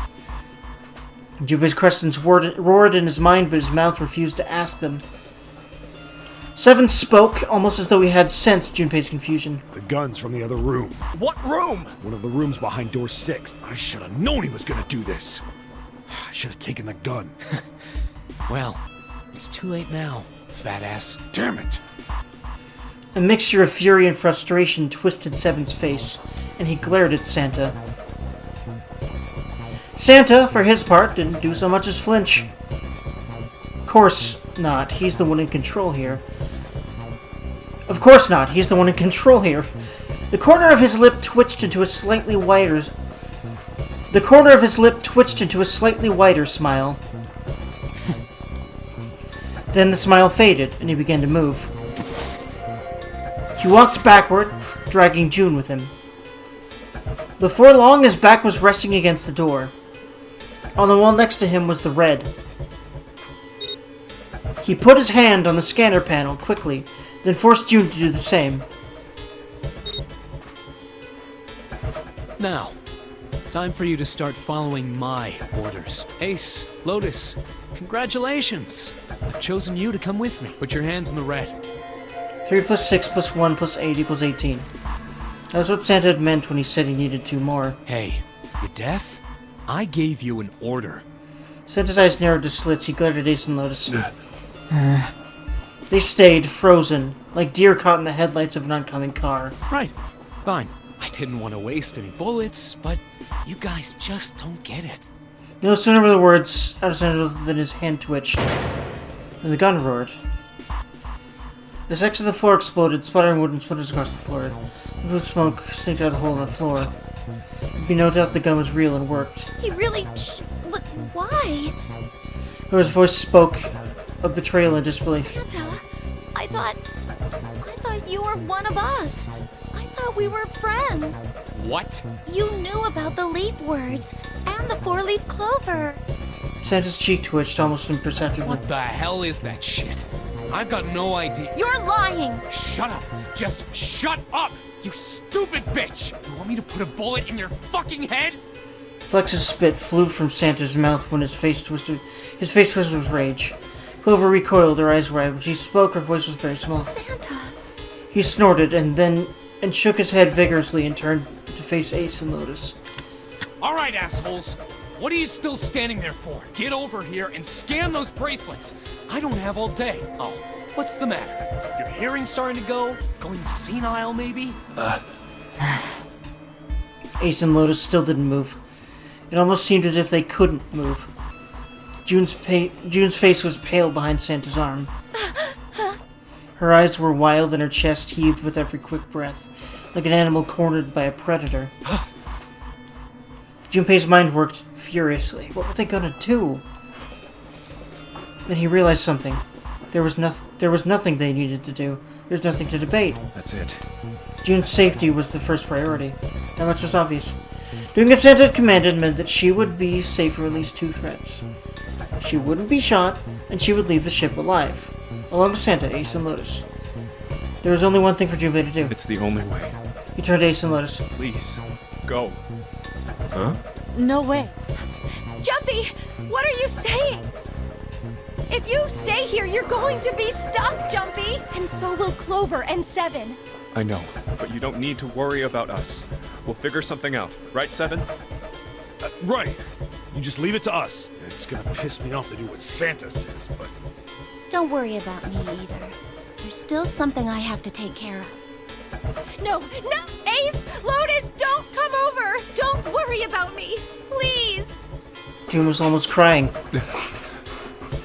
Junpei's questions roared in his mind, but his mouth refused to ask them. Seven spoke, almost as though he had sensed Junpei's confusion. The gun's from the other room. What room? One of the rooms behind door 6. I should have known he was gonna do this. I should have taken the gun. Well, it's too late now, fat ass. Damn it! A mixture of fury and frustration twisted Seven's face, and he glared at Santa. Santa, for his part, didn't do so much as flinch. Of course not. He's the one in control here. Of course not. He's the one in control here. The corner of his lip twitched into a slightly wider... The corner of his lip twitched into a slightly wider smile. Then the smile faded, and he began to move. He walked backward, dragging June with him. Before long, his back was resting against the door. On the wall next to him was the red. He put his hand on the scanner panel quickly, then forced June to do the same. Now, time for you to start following my orders. Ace, Lotus, congratulations! I've chosen you to come with me. Put your hands in the red. 3 plus 6 plus 1 plus 8 equals 18. That was what Santa had meant when he said he needed 2 more. Hey, you deaf? I gave you an order. Santa's eyes narrowed to slits. He glared at Ace and Lotus. They stayed, frozen, like deer caught in the headlights of an oncoming car. Right, fine. I didn't want to waste any bullets, but you guys just don't get it. No sooner were the words out of Santa than his hand twitched, and the gun roared. The section of the floor exploded, sputtering wooden splinters across the floor. The blue smoke sneaked out of the hole in the floor. There'd be no doubt the gun was real and worked. He really... But why? Whoever's voice spoke of betrayal and disbelief. Santa, I thought you were one of us. I thought we were friends. What? You knew about the leaf words and the 4-leaf clover. Santa's cheek twitched almost imperceptibly. What the hell is that shit? I've got no idea. You're lying. Shut up! Just shut up! You stupid bitch! You want me to put a bullet in your fucking head? Flex's spit flew from Santa's mouth when his face twisted with rage. Clover recoiled, her eyes wide. When she spoke, her voice was very small. Santa. He snorted and shook his head vigorously and turned to face Ace and Lotus. Alright, assholes. What are you still standing there for? Get over here and scan those bracelets. I don't have all day. Oh, what's the matter? Your hearing's starting to go? Going senile, maybe? Ace and Lotus still didn't move. It almost seemed as if they couldn't move. June's face was pale behind Santa's arm. Her eyes were wild and her chest heaved with every quick breath, like an animal cornered by a predator. Junpei's mind worked furiously. What were they gonna do? Then he realized something. There was nothing they needed to do. There was nothing to debate. That's it. June's safety was the first priority. That much was obvious. Doing as Santa had commanded meant that she would be safe from at least 2 threats. She wouldn't be shot, and she would leave the ship alive. Along with Santa, Ace, and Lotus. There was only one thing for Junpei to do. It's the only way. He turned to Ace and Lotus. Please, go. Huh? No way. Jumpy, what are you saying? If you stay here, you're going to be stuck, Jumpy! And so will Clover and Seven. I know, but you don't need to worry about us. We'll figure something out. Right, Seven? Right. You just leave it to us. It's gonna piss me off to do what Santa says, but... Don't worry about me either. There's still something I have to take care of. No! Ace! Lotus, don't come over! Don't worry about me! Please! June was almost crying.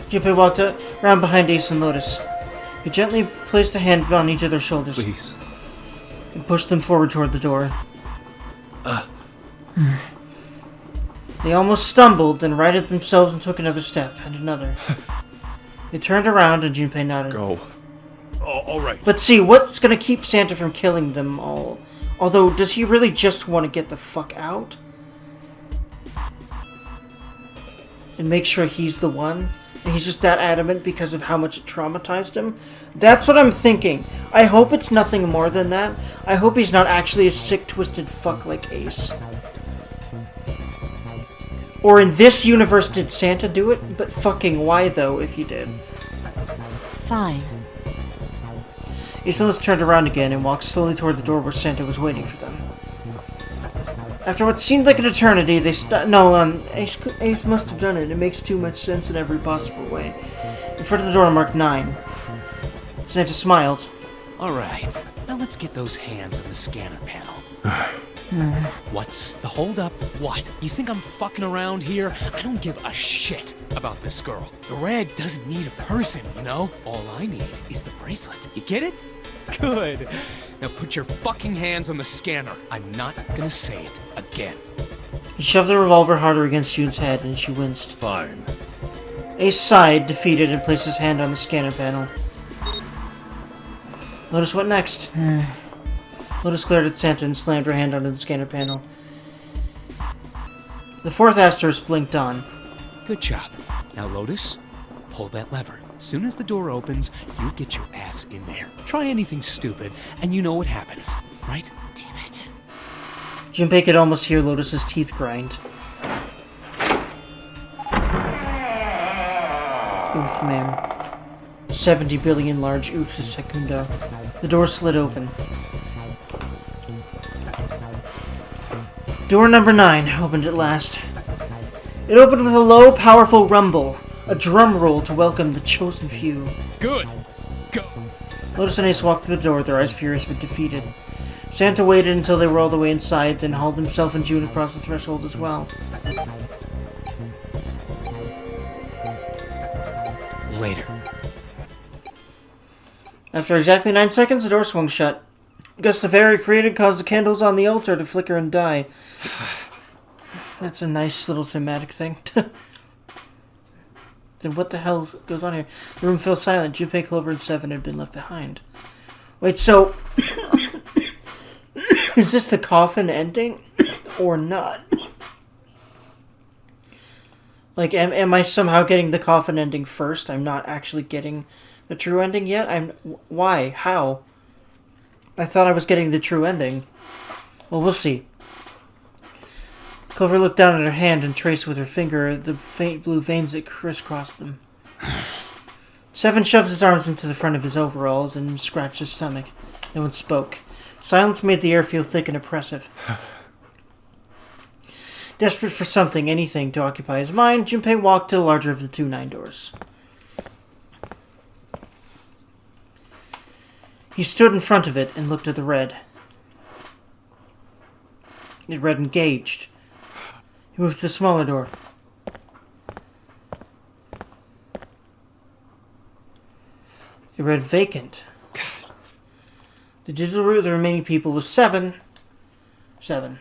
Junpei walked around behind Ace and Lotus. He gently placed a hand on each of their shoulders. Please. And pushed them forward toward the door. They almost stumbled, then righted themselves and took another step, and another. They turned around and Junpei nodded. Go. Oh, all right. But see, what's gonna keep Santa from killing them all? Although, does he really just want to get the fuck out? And make sure he's the one? And he's just that adamant because of how much it traumatized him? That's what I'm thinking. I hope it's nothing more than that. I hope he's not actually a sick, twisted fuck like Ace. Or in this universe, did Santa do it? But fucking why, though, if he did? Fine. Ace and Lotus turned around again and walked slowly toward the door where Santa was waiting for them. After what seemed like an eternity, they Ace must have done it. It makes too much sense in every possible way. In front of the door marked 9. Santa smiled. Alright, now let's get those hands on the scanner panel. What's the holdup? What? You think I'm fucking around here? I don't give a shit about this girl. The reg doesn't need a person, you know? All I need is the bracelet. You get it? Good. Now put your fucking hands on the scanner. I'm not gonna say it again. He shoved the revolver harder against June's head, and she winced. Fine. Ace sighed, defeated, and placed his hand on the scanner panel. Lotus, what next? Lotus glared at Santa and slammed her hand onto the scanner panel. The 4th asterisk blinked on. Good job. Now, Lotus, pull that lever. As soon as the door opens, you get your ass in there. Try anything stupid, and you know what happens, right? Damn it. Junpei could almost hear Lotus's teeth grind. Oof, man. 70 billion large oofs a secundo. The door slid open. Door number 9 opened at last. It opened with a low, powerful rumble, a drum roll to welcome the chosen few. Good. Go. Lotus and Ace walked through the door, their eyes furious but defeated. Santa waited until they were all the way inside, then hauled himself and June across the threshold as well. Later. After exactly 9 seconds, the door swung shut. Gust of air created caused the candles on the altar to flicker and die. That's a nice little thematic thing. Then what the hell goes on here? The room fell silent. Junpei, Clover, and Seven had been left behind. Wait, so... is this the coffin ending? Or not? Like, am I somehow getting the coffin ending first? I'm not actually getting the true ending yet? Why? How? I thought I was getting the true ending. Well, we'll see. Clover looked down at her hand and traced with her finger the faint blue veins that crisscrossed them. Seven shoved his arms into the front of his overalls and scratched his stomach. No one spoke. Silence made the air feel thick and oppressive. Desperate for something, anything, to occupy his mind, Junpei walked to the larger of the 2 9 doors. He stood in front of it and looked at the red. It read engaged. He moved to the smaller door. It read vacant. The digital route of the remaining people was 7. 7.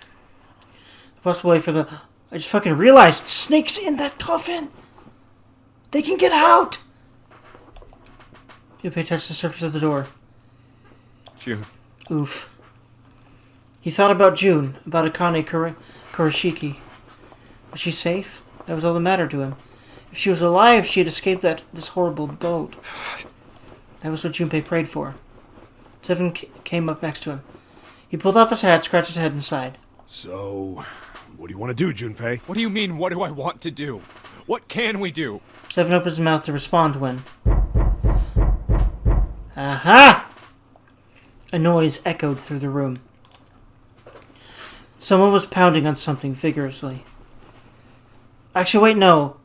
The possible way for the... I just fucking realized Snak's in that coffin! They can get out! Junpei touched the surface of the door. June. Oof. He thought about June, about Akane Kurashiki. Was she safe? That was all that mattered to him. If she was alive, she had escaped this horrible boat. That was what Junpei prayed for. Seven came up next to him. He pulled off his hat, scratched his head, and sighed. So, what do you want to do, Junpei? What do you mean, what do I want to do? What can we do? Seven opened his mouth to respond when... Aha! A noise echoed through the room. Someone was pounding on something vigorously. Actually, wait, no.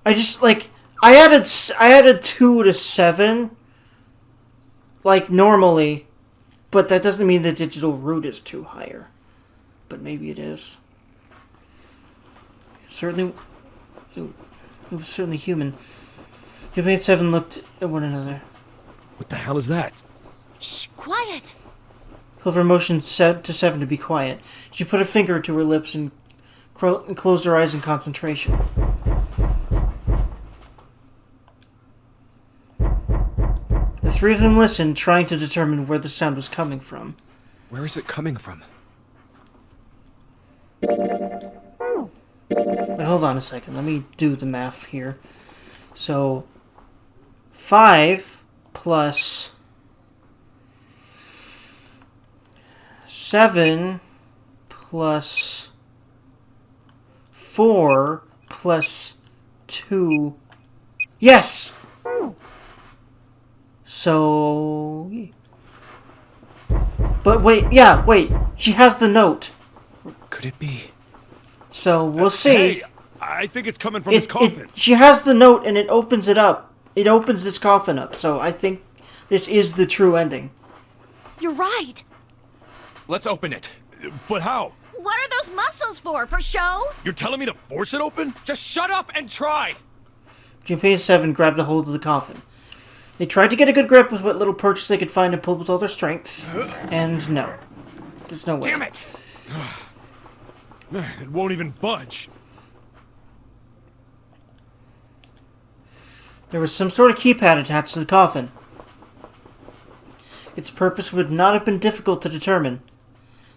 I just, like... I added 2 to 7, like, normally, but that doesn't mean the digital root is 2 higher. But maybe it is. It was certainly human. Junpei and Seven looked at one another. What the hell is that? Shh, quiet! Clover motioned to Seven to be quiet. She put a finger to her lips and closed her eyes in concentration. The 3 of them listened, trying to determine where the sound was coming from. Where is it coming from? Wait, hold on a second. Let me do the math here. So, 5 plus 7 plus 4 plus 2. Yes! So... But wait, yeah, wait. She has the note. Could it be? So, we'll see. Hey, I think it's coming from his coffin. She has the note and it opens it up. It opens this coffin up, so I think this is the true ending. You're right. Let's open it. But how? What are those muscles for? For show? You're telling me to force it open? Just shut up and try! Junpei and Seven grabbed a hold of the coffin. They tried to get a good grip with what little purchase they could find and pulled with all their strength. And no. There's no way. Damn it! It won't even budge. There was some sort of keypad attached to the coffin. Its purpose would not have been difficult to determine.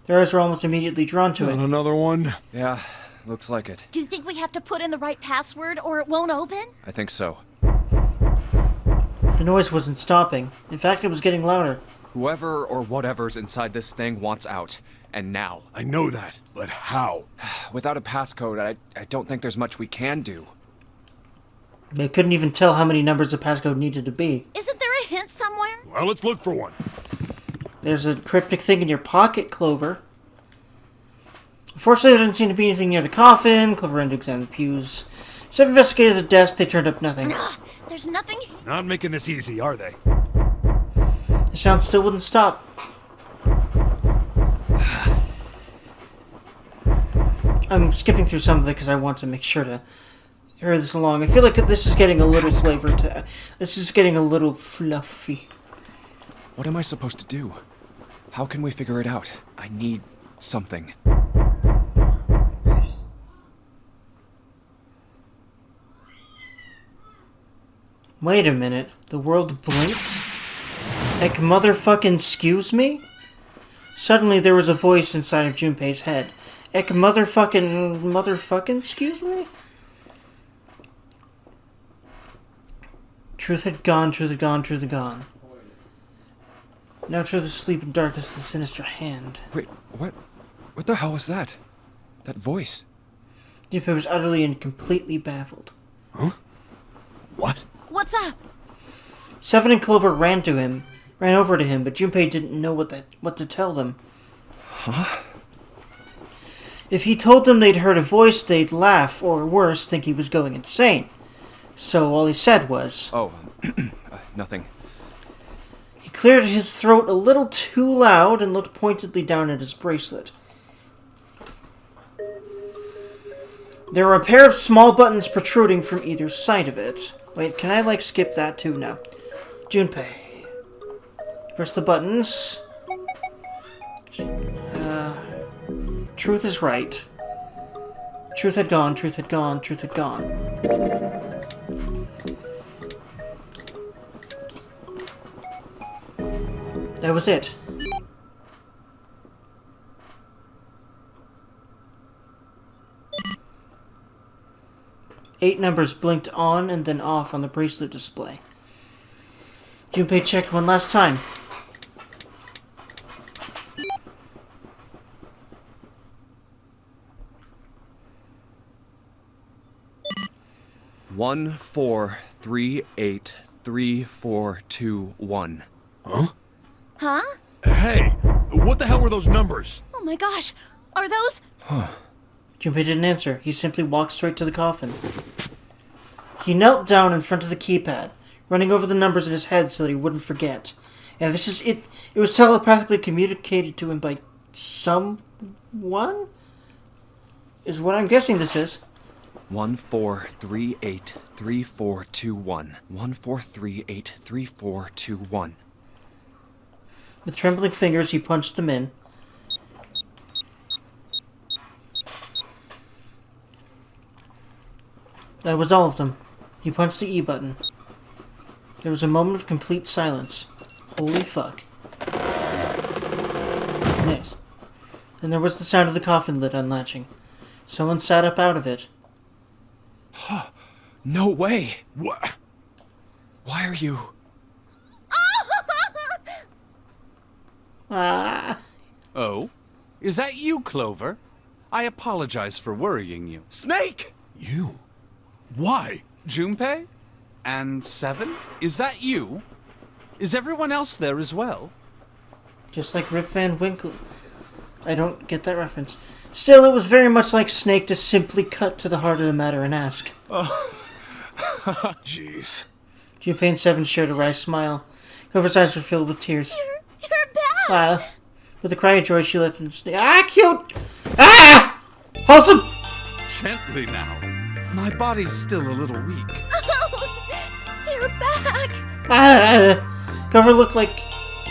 Their eyes were almost immediately drawn to it. Another one? Yeah, looks like it. Do you think we have to put in the right password or it won't open? I think so. The noise wasn't stopping. In fact, it was getting louder. Whoever or whatever's inside this thing wants out. And now. I know that, but how? Without a passcode, I don't think there's much we can do. They couldn't even tell how many numbers the passcode needed to be. Isn't there a hint somewhere? Well, let's look for one. There's a cryptic thing in your pocket, Clover. Unfortunately, there didn't seem to be anything near the coffin. Clover ran to examine the pews. Seven investigated the desk. They turned up nothing. There's nothing. Not making this easy, are they? The sound still wouldn't stop. I'm skipping through some of it because I want to make sure to hurry this along. I feel like this is getting a little flavor to... This is getting a little fluffy. What am I supposed to do? How can we figure it out? I need something. Wait a minute. The world blinked? Heck, motherfucking excuse me? Suddenly there was a voice inside of Junpei's head. Heck, motherfucking excuse me? Truth had gone, truth had gone, truth had gone. Now truth is asleep in darkness of the sinister hand. Wait, what? What the hell was that? That voice? Junpei was utterly and completely baffled. Huh? What? What's up? Seven and Clover ran over to him, but Junpei didn't know what to tell them. Huh? If he told them they'd heard a voice, they'd laugh, or worse, think he was going insane. So all he said was... Oh, nothing. He cleared his throat a little too loud and looked pointedly down at his bracelet. There were a pair of small buttons protruding from either side of it. Wait, can I, skip that too now? Junpei. Press the buttons. Truth is right. Truth had gone, truth had gone, truth had gone. That was it. Eight numbers blinked on and then off on the bracelet display. Junpei checked one last time. One, 4, 3, 8, 3, 4, 2, 1. Huh? Huh? Hey, what the hell were those numbers? Oh my gosh, are those... Junpei didn't answer. He simply walked straight to the coffin. He knelt down in front of the keypad, running over the numbers in his head so that he wouldn't forget. And this is it. It was telepathically communicated to him by someone? Is what I'm guessing this is. 1, 4, 3, 8, 3, 4, 2, 1. 1, 4, 3, 8, 3, 4, 2, 1. With trembling fingers, he punched them in. That was all of them. He punched the E button. There was a moment of complete silence. Holy fuck. Nice. Then there was the sound of the coffin lid unlatching. Someone sat up out of it. No way! What? Why are you... Ah. Oh? Is that you, Clover? I apologize for worrying you. Snake! You? Why? Junpei? And 7? Is that you? Is everyone else there as well? Just like Rip Van Winkle. I don't get that reference. Still, it was very much like Snake to simply cut to the heart of the matter and ask. Jeez. Junpei and 7 shared a wry smile. Clover's eyes were filled with tears. You're back! With a cry of joy, she let him Snake. Ah, cute! Ah! Wholesome! Gently now. My body's still a little weak. You're back! Ah! Clover looked like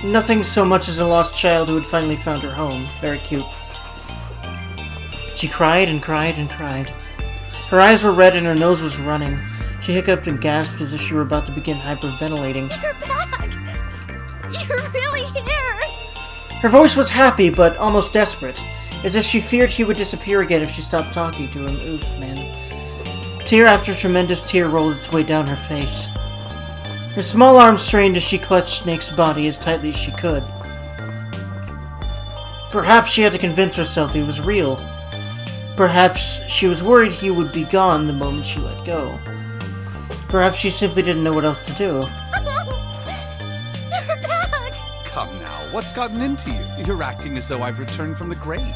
nothing so much as a lost child who had finally found her home. Very cute. She cried and cried and cried. Her eyes were red and her nose was running. She hiccuped and gasped as if she were about to begin hyperventilating. You're back! You're really here! Her voice was happy, but almost desperate, as if she feared he would disappear again if she stopped talking to him. Oof, man. Tear after tremendous tear rolled its way down her face. Her small arms strained as she clutched Snake's body as tightly as she could. Perhaps she had to convince herself he was real. Perhaps she was worried he would be gone the moment she let go. Perhaps she simply didn't know what else to do. You're back! Come now, what's gotten into you? You're acting as though I've returned from the grave.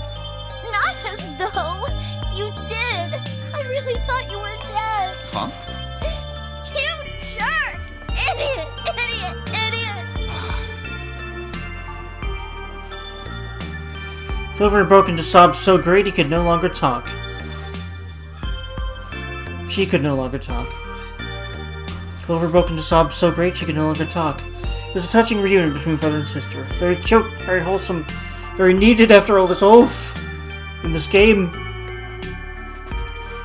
Not as though! You did! I really thought you were dead! Huh? You jerk! Idiot! Idiot! Idiot! Clover broke into sobs so great he could no longer talk. She could no longer talk. Clover broke into sobs so great she could no longer talk. It was a touching reunion between brother and sister. Very cute, very wholesome, very needed after all this oof in this game.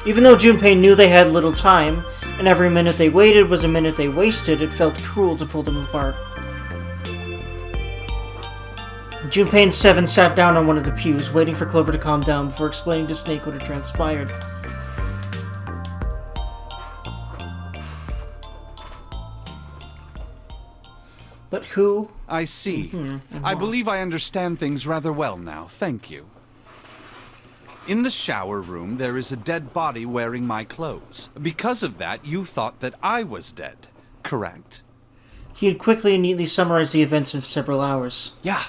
Even though Junpei knew they had little time, and every minute they waited was a minute they wasted, it felt cruel to pull them apart. Junpei and 7 sat down on one of the pews, waiting for Clover to calm down before explaining to Snake what had transpired. But who? I see. I believe I understand things rather well now. Thank you. In the shower room, there is a dead body wearing my clothes. Because of that, you thought that I was dead, correct? He had quickly and neatly summarized the events of several hours. Yeah.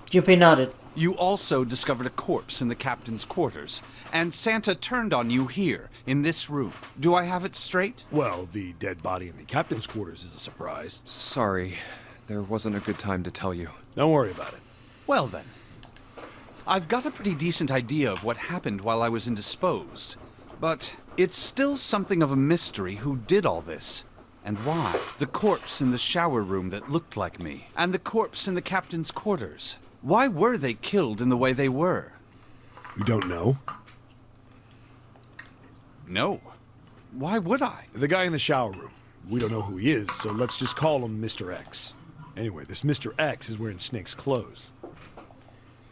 Junpei nodded. You also discovered a corpse in the captain's quarters, and Santa turned on you here, in this room. Do I have it straight? Well, the dead body in the captain's quarters is a surprise. Sorry, there wasn't a good time to tell you. Don't worry about it. Well then. I've got a pretty decent idea of what happened while I was indisposed, but it's still something of a mystery who did all this. And why? The corpse in the shower room that looked like me, and the corpse in the captain's quarters. Why were they killed in the way they were? You don't know? No. Why would I? The guy in the shower room. We don't know who he is, so let's just call him Mr. X. Anyway, this Mr. X is wearing Snek's clothes.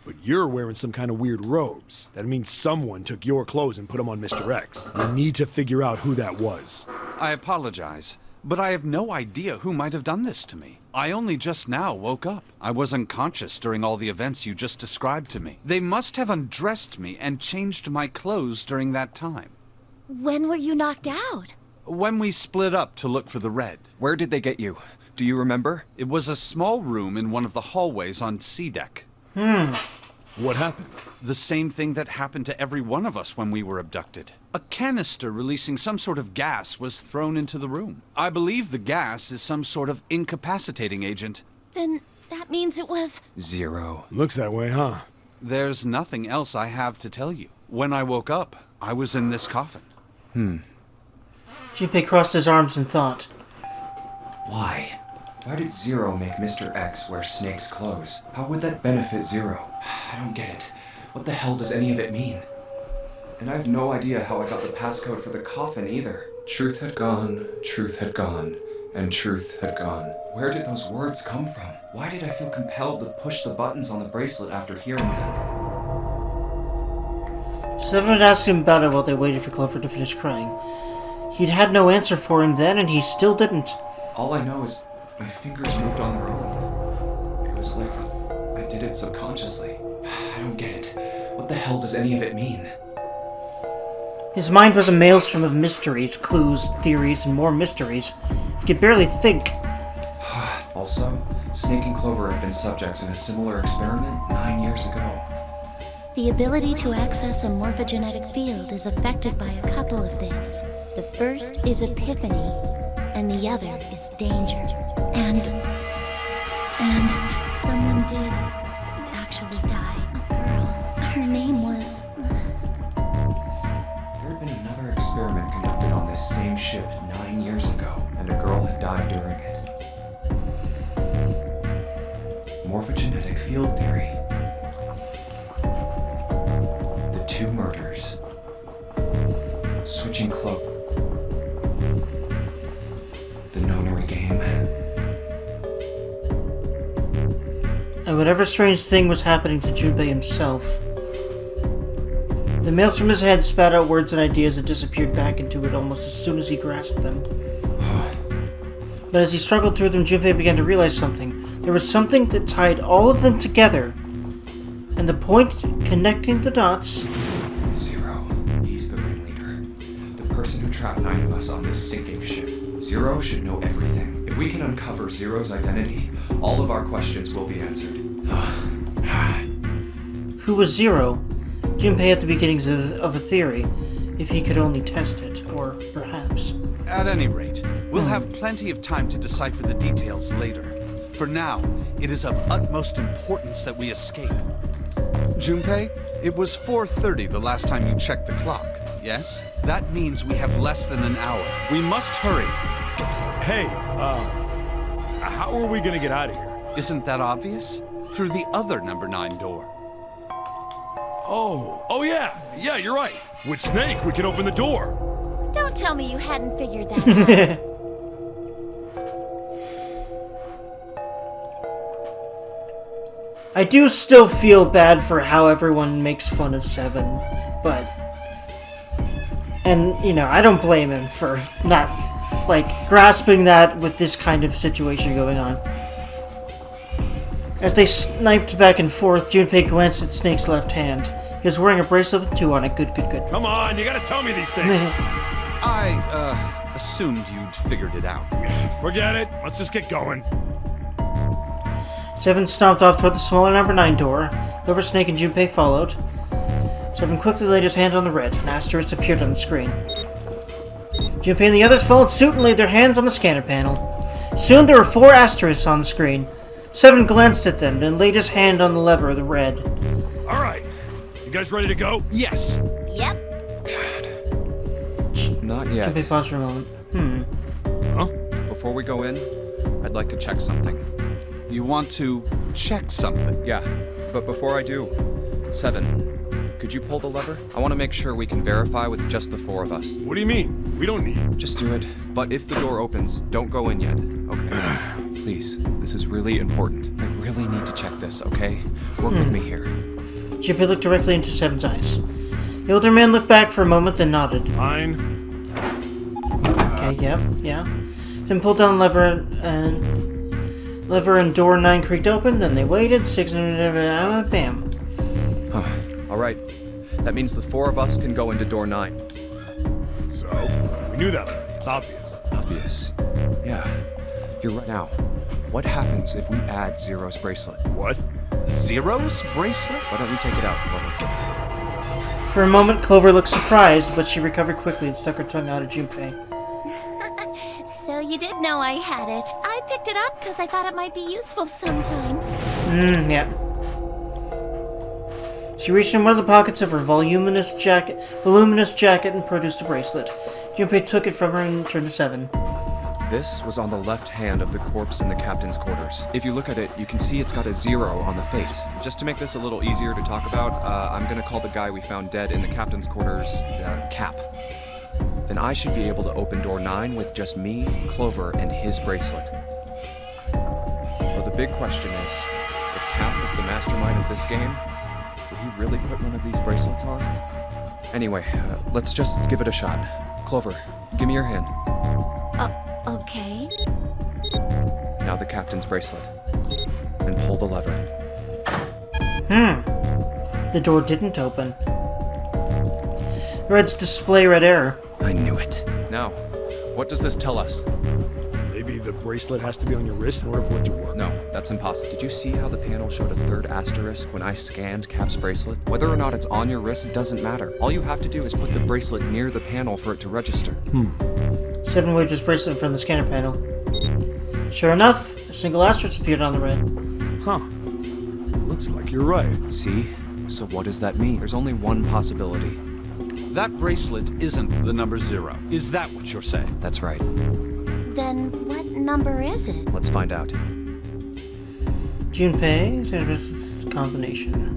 But you're wearing some kind of weird robes. That means someone took your clothes and put them on Mr. X. We need to figure out who that was. I apologize, but I have no idea who might have done this to me. I only just now woke up. I was unconscious during all the events you just described to me. They must have undressed me and changed my clothes during that time. When were you knocked out? When we split up to look for the red. Where did they get you? Do you remember? It was a small room in one of the hallways on C deck. What happened? The same thing that happened to every one of us when we were abducted. A canister releasing some sort of gas was thrown into the room. I believe the gas is some sort of incapacitating agent. Then that means it was... Zero. Looks that way, huh? There's nothing else I have to tell you. When I woke up, I was in this coffin. Junpei crossed his arms in thought. Why? Why did Zero make Mr. X wear Snake's clothes? How would that benefit Zero? I don't get it. What the hell does any of it mean? And I have no idea how I got the passcode for the coffin either. Truth had gone, and truth had gone. Where did those words come from? Why did I feel compelled to push the buttons on the bracelet after hearing them? Seven had asked him about it while they waited for Clover to finish crying. He'd had no answer for him then, and he still didn't. All I know is my fingers moved on their own. It was like I did it subconsciously. I don't get it. What the hell does any of it mean? His mind was a maelstrom of mysteries, clues, theories, and more mysteries. He could barely think. Also, Snake and Clover had been subjects in a similar experiment 9 years ago. The ability to access a morphogenetic field is affected by a couple of things. The first is epiphany, and the other is danger. And someone did actually die. A girl. Her name was... There had been another experiment conducted on this same ship 9 years ago, and a girl had died during it. Morphogenetic field theory. The two murders. Switching cloak. The Nonary game. And whatever strange thing was happening to Junpei himself. The mails from his head spat out words and ideas and disappeared back into it almost as soon as he grasped them. But as he struggled through them, Junpei began to realize something. There was something that tied all of them together. And the point connecting the dots... Zero. He's the ringleader. The person who trapped 9 of us on this sinking ship. Zero should know everything. If we can uncover Zero's identity, all of our questions will be answered. Who was Zero? Junpei had the beginnings of a theory, if he could only test it, or perhaps... At any rate, we'll have plenty of time to decipher the details later. For now, it is of utmost importance that we escape. Junpei, it was 4:30 the last time you checked the clock, yes? That means we have less than an hour. We must hurry. Hey, how are we gonna get out of here? Isn't that obvious? Through the other number 9 door. Oh yeah, you're right. With Snake, we can open the door. Don't tell me you hadn't figured that out. I do still feel bad for how everyone makes fun of Seven, but... And, you know, I don't blame him for not, like, grasping that with this kind of situation going on. As they sniped back and forth, Junpei glanced at Snake's left hand. He was wearing a bracelet with 2 on it. Good. Come on, you gotta tell me these things. I, assumed you'd figured it out. Forget it. Let's just get going. Seven stomped off toward the smaller number 9 door. Clover, Snake, and Junpei followed. Seven quickly laid his hand on the red. An asterisk appeared on the screen. Junpei and the others followed suit and laid their hands on the scanner panel. Soon there were 4 asterisks on the screen. Seven glanced at them, then laid his hand on the lever of the red. All right. You guys ready to go? Yes. Yep. Not yet. Junpei paused for a moment. Huh? Before we go in, I'd like to check something. You want to check something? Yeah, but before I do, Seven, could you pull the lever? I want to make sure we can verify with just the 4 of us. What do you mean? We don't need... Just do it. But if the door opens, don't go in yet, okay? Please, this is really important. I really need to check this, okay? Work with me here. Junpei looked directly into Seven's eyes. The older man looked back for a moment, then nodded. Fine. Okay, yep, yeah. Then pulled down the lever and door 9 creaked open, then they waited, 6 and bam. Alright, that means the 4 of us can go into door 9. So, we knew that already. It's obvious. Obvious. Yeah, you're right. Now, what happens if we add Zero's bracelet? What? Zero's bracelet? Why don't you take it out, Clover? For a moment, Clover looked surprised, but she recovered quickly and stuck her tongue out at Junpei. So you did know I had it. I picked it up because I thought it might be useful sometime. Yeah. She reached in one of the pockets of her voluminous jacket and produced a bracelet. Junpei took it from her and turned to Seven. This was on the left hand of the corpse in the captain's quarters. If you look at it, you can see it's got a 0 on the face. Just to make this a little easier to talk about, I'm gonna call the guy we found dead in the captain's quarters, Cap. Then I should be able to open door 9 with just me, Clover, and his bracelet. Well, the big question is, if Cap is the mastermind of this game, will he really put one of these bracelets on? Anyway, let's just give it a shot. Clover, give me your hand. Okay. Now the captain's bracelet. And pull the lever. The door didn't open. The Red's display read error. I knew it. Now, what does this tell us? Maybe the bracelet has to be on your wrist in order for it to work. No, that's impossible. Did you see how the panel showed a 3rd asterisk when I scanned Cap's bracelet? Whether or not it's on your wrist doesn't matter. All you have to do is put the bracelet near the panel for it to register. Seven waved his bracelet in front of the scanner panel. Sure enough, a single asterisk appeared on the red. Huh. Looks like you're right. See? So what does that mean? There's only one possibility. That bracelet isn't the number 0. Is that what you're saying? That's right. Then what number is it? Let's find out. Junpei, this combination.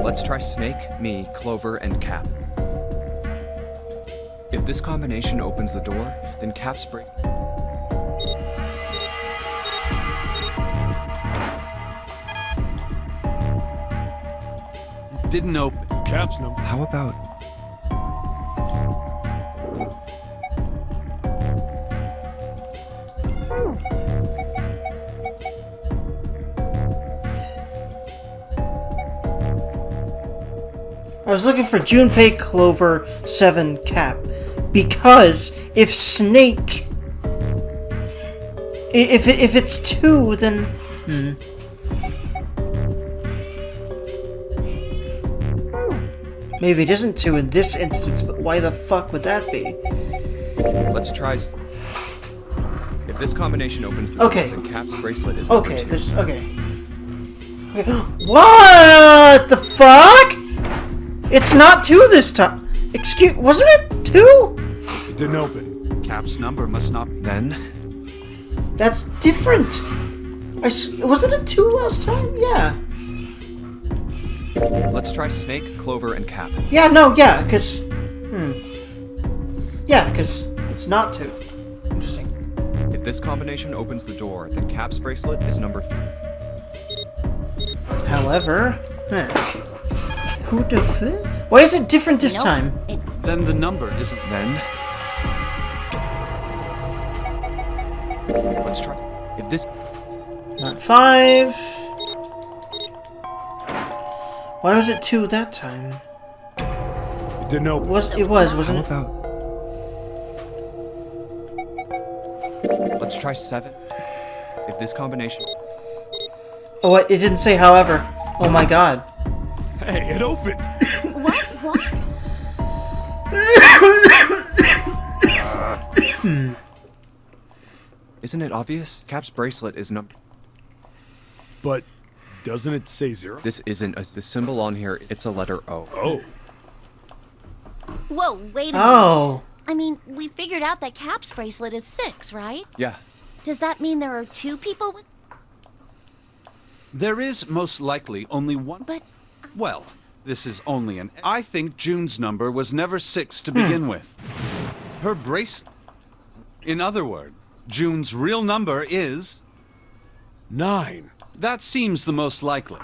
Let's try Snake, me, Clover, and Cap. If this combination opens the door, then Cap's break. Didn't open. Cap's number. How about... I was looking for Junpei, Clover, 7, Cap. Because if Snake... If it's 2, then... Maybe it isn't 2 in this instance, but why the fuck would that be? Let's try... If this combination opens the Okay. door, then Cap's bracelet is Okay, number 2. this... Okay. What the fuck? It's not 2 this time. wasn't it 2? It didn't open. Cap's number must not. Then, That's different. Wasn't it 2 last time? Yeah. let's try Snake, Clover, and Cap. Yeah, no, yeah, because... Yeah, because it's not 2. Interesting. If this combination opens the door, then Cap's bracelet is number 3. However... Who the fuck? Why is it different this Nope. time? Then the number isn't. Then, let's try. If this. Not 5. Why was it 2 that time? It didn't open. It was, wasn't it? How about. Let's try 7. If this combination. Oh, what? It didn't say however. Oh my god. Hey, it opened! What? Isn't it obvious? Cap's bracelet is number. But doesn't it say 0? This isn't the symbol on here. It's a letter O. Oh. Whoa, wait a minute. Oh. I mean, we figured out that Cap's bracelet is 6, right? Yeah. Does that mean there are 2 people with... There is most likely only one. But... Well, this is only an. I think June's number was never 6 to begin with. Her bracelet. In other words, June's real number is. 9. That seems the most likely.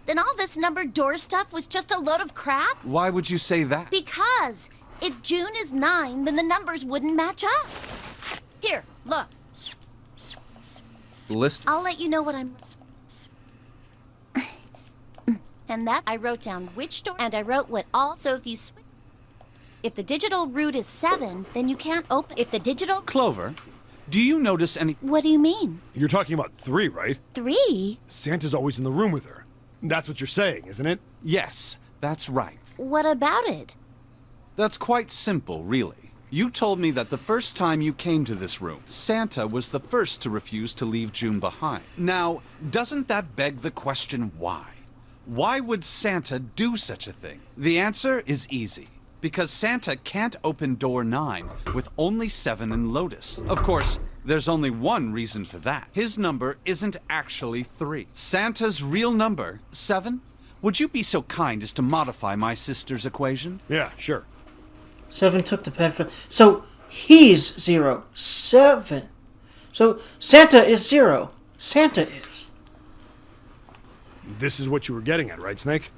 Then all this numbered door stuff was just a load of crap? Why would you say that? Because if June is 9, then the numbers wouldn't match up. Here, look. List. I'll let you know what I'm... And that I wrote down which door, and I wrote what all... So if you switch... If the digital root is 7, then you can't open... If the digital... Clover, do you notice any. What do you mean? You're talking about 3, right? 3? Santa's always in the room with her. That's what you're saying, isn't it? Yes, that's right. What about it? That's quite simple, really. You told me that the first time you came to this room, Santa was the first to refuse to leave June behind. Now, doesn't that beg the question why? Why would Santa do such a thing? The answer is easy. Because Santa can't open door 9 with only 7 in Lotus. Of course, there's only one reason for that. His number isn't actually 3. Santa's real number, 7? Would you be so kind as to modify my sister's equation? Yeah, sure. 7 took the pen for... So, he's 0. 7. So, Santa is 0. Santa is. This is what you were getting at, right, Snake?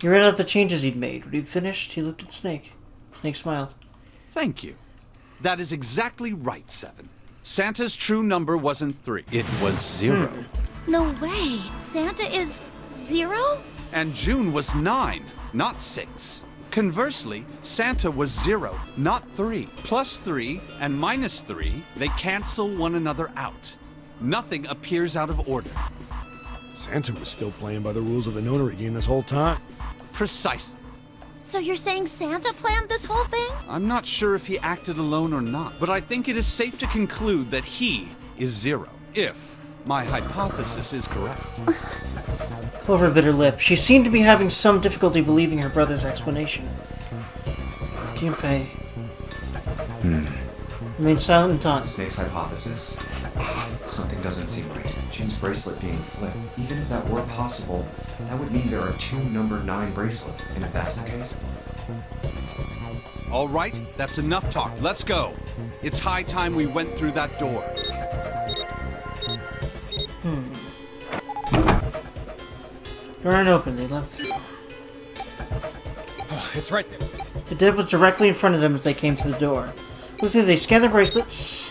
He read out the changes he'd made. When he'd finished, he looked at Snake. Snake smiled. Thank you. That is exactly right, 7. Santa's true number wasn't 3. It was 0. No way. Santa is 0? And June was 9, not 6. Conversely, Santa was 0, not 3. Plus 3 and minus 3, they cancel one another out. Nothing appears out of order. Santa was still playing by the rules of the Nonary game this whole time. Precisely. So you're saying Santa planned this whole thing? I'm not sure if he acted alone or not, but I think it is safe to conclude that he is 0, if my hypothesis is correct. Clover bit her lip. She seemed to be having some difficulty believing her brother's explanation. Junpei remained silent and taut. Snake's hypothesis? Something doesn't seem right. June's bracelet being flipped. Even if that were possible, that would mean there are 2 number 9 bracelets. And if that's the case... All right, that's enough talk. Let's go. It's high time we went through that door. Door unopened. They left. It's right there. The dead was directly in front of them as they came to the door. Quickly, they scanned their bracelets.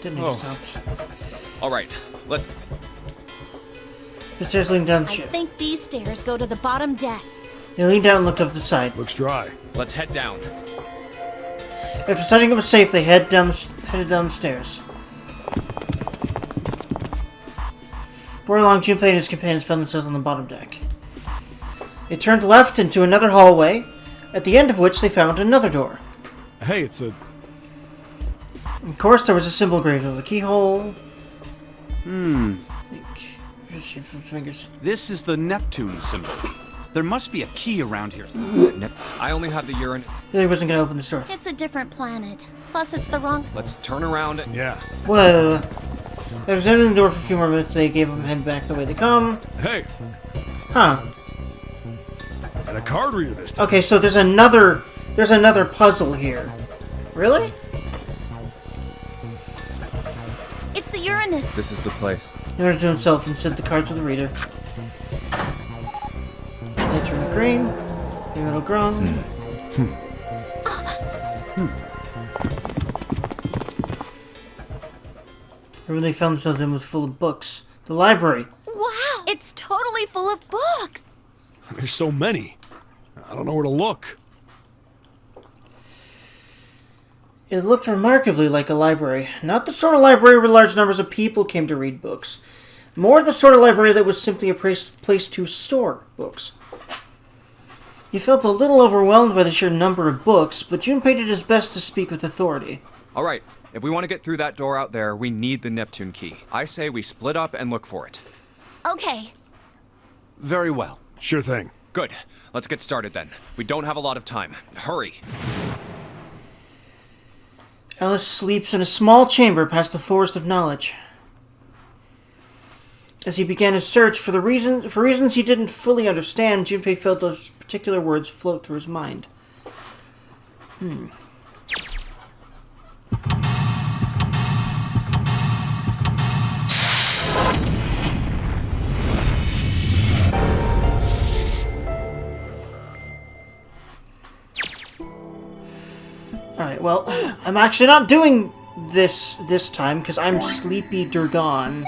Didn't even stop. All right, let's... The stairs leading down the I ship. think these stairs go to the bottom deck. They leaned down and looked over the side. Looks dry. Let's head down. After setting up a safe, they headed down the stairs. Before long, Junpei and his companions found themselves on the bottom deck. They turned left into another hallway, at the end of which they found another door. Hey, it's a... Of course, there was a symbol engraved over the keyhole. Fingers. This is the Neptune symbol. There must be a key around here. I only have the urine. He wasn't gonna open the door. It's a different planet. Plus, it's the wrong. Let's turn around. Yeah. Whoa. I was in the door for a few more minutes. They gave him head back the way they come. Hey, Huh. and a card reader this time. Okay, so there's another puzzle here. Really? It's the Uranus. This is the place. He ordered to himself and sent the card to the reader. They turn green. The middle grown. The room they found themselves in was full of books. The library. Wow! It's totally full of books! There's so many. I don't know where to look. It looked remarkably like a library. Not the sort of library where large numbers of people came to read books. More the sort of library that was simply a place to store books. He felt a little overwhelmed by the sheer number of books, but Junpei did his best to speak with authority. All right, if we want to get through that door out there, we need the Neptune key. I say we split up and look for it. Okay. Very well. Sure thing. Good. Let's get started then. We don't have a lot of time. Hurry. Alice sleeps in a small chamber past the Forest of Knowledge. As he began his search for reasons he didn't fully understand, Junpei felt those particular words float through his mind. Alright, well, I'm actually not doing this time because I'm Sleepy Durgan.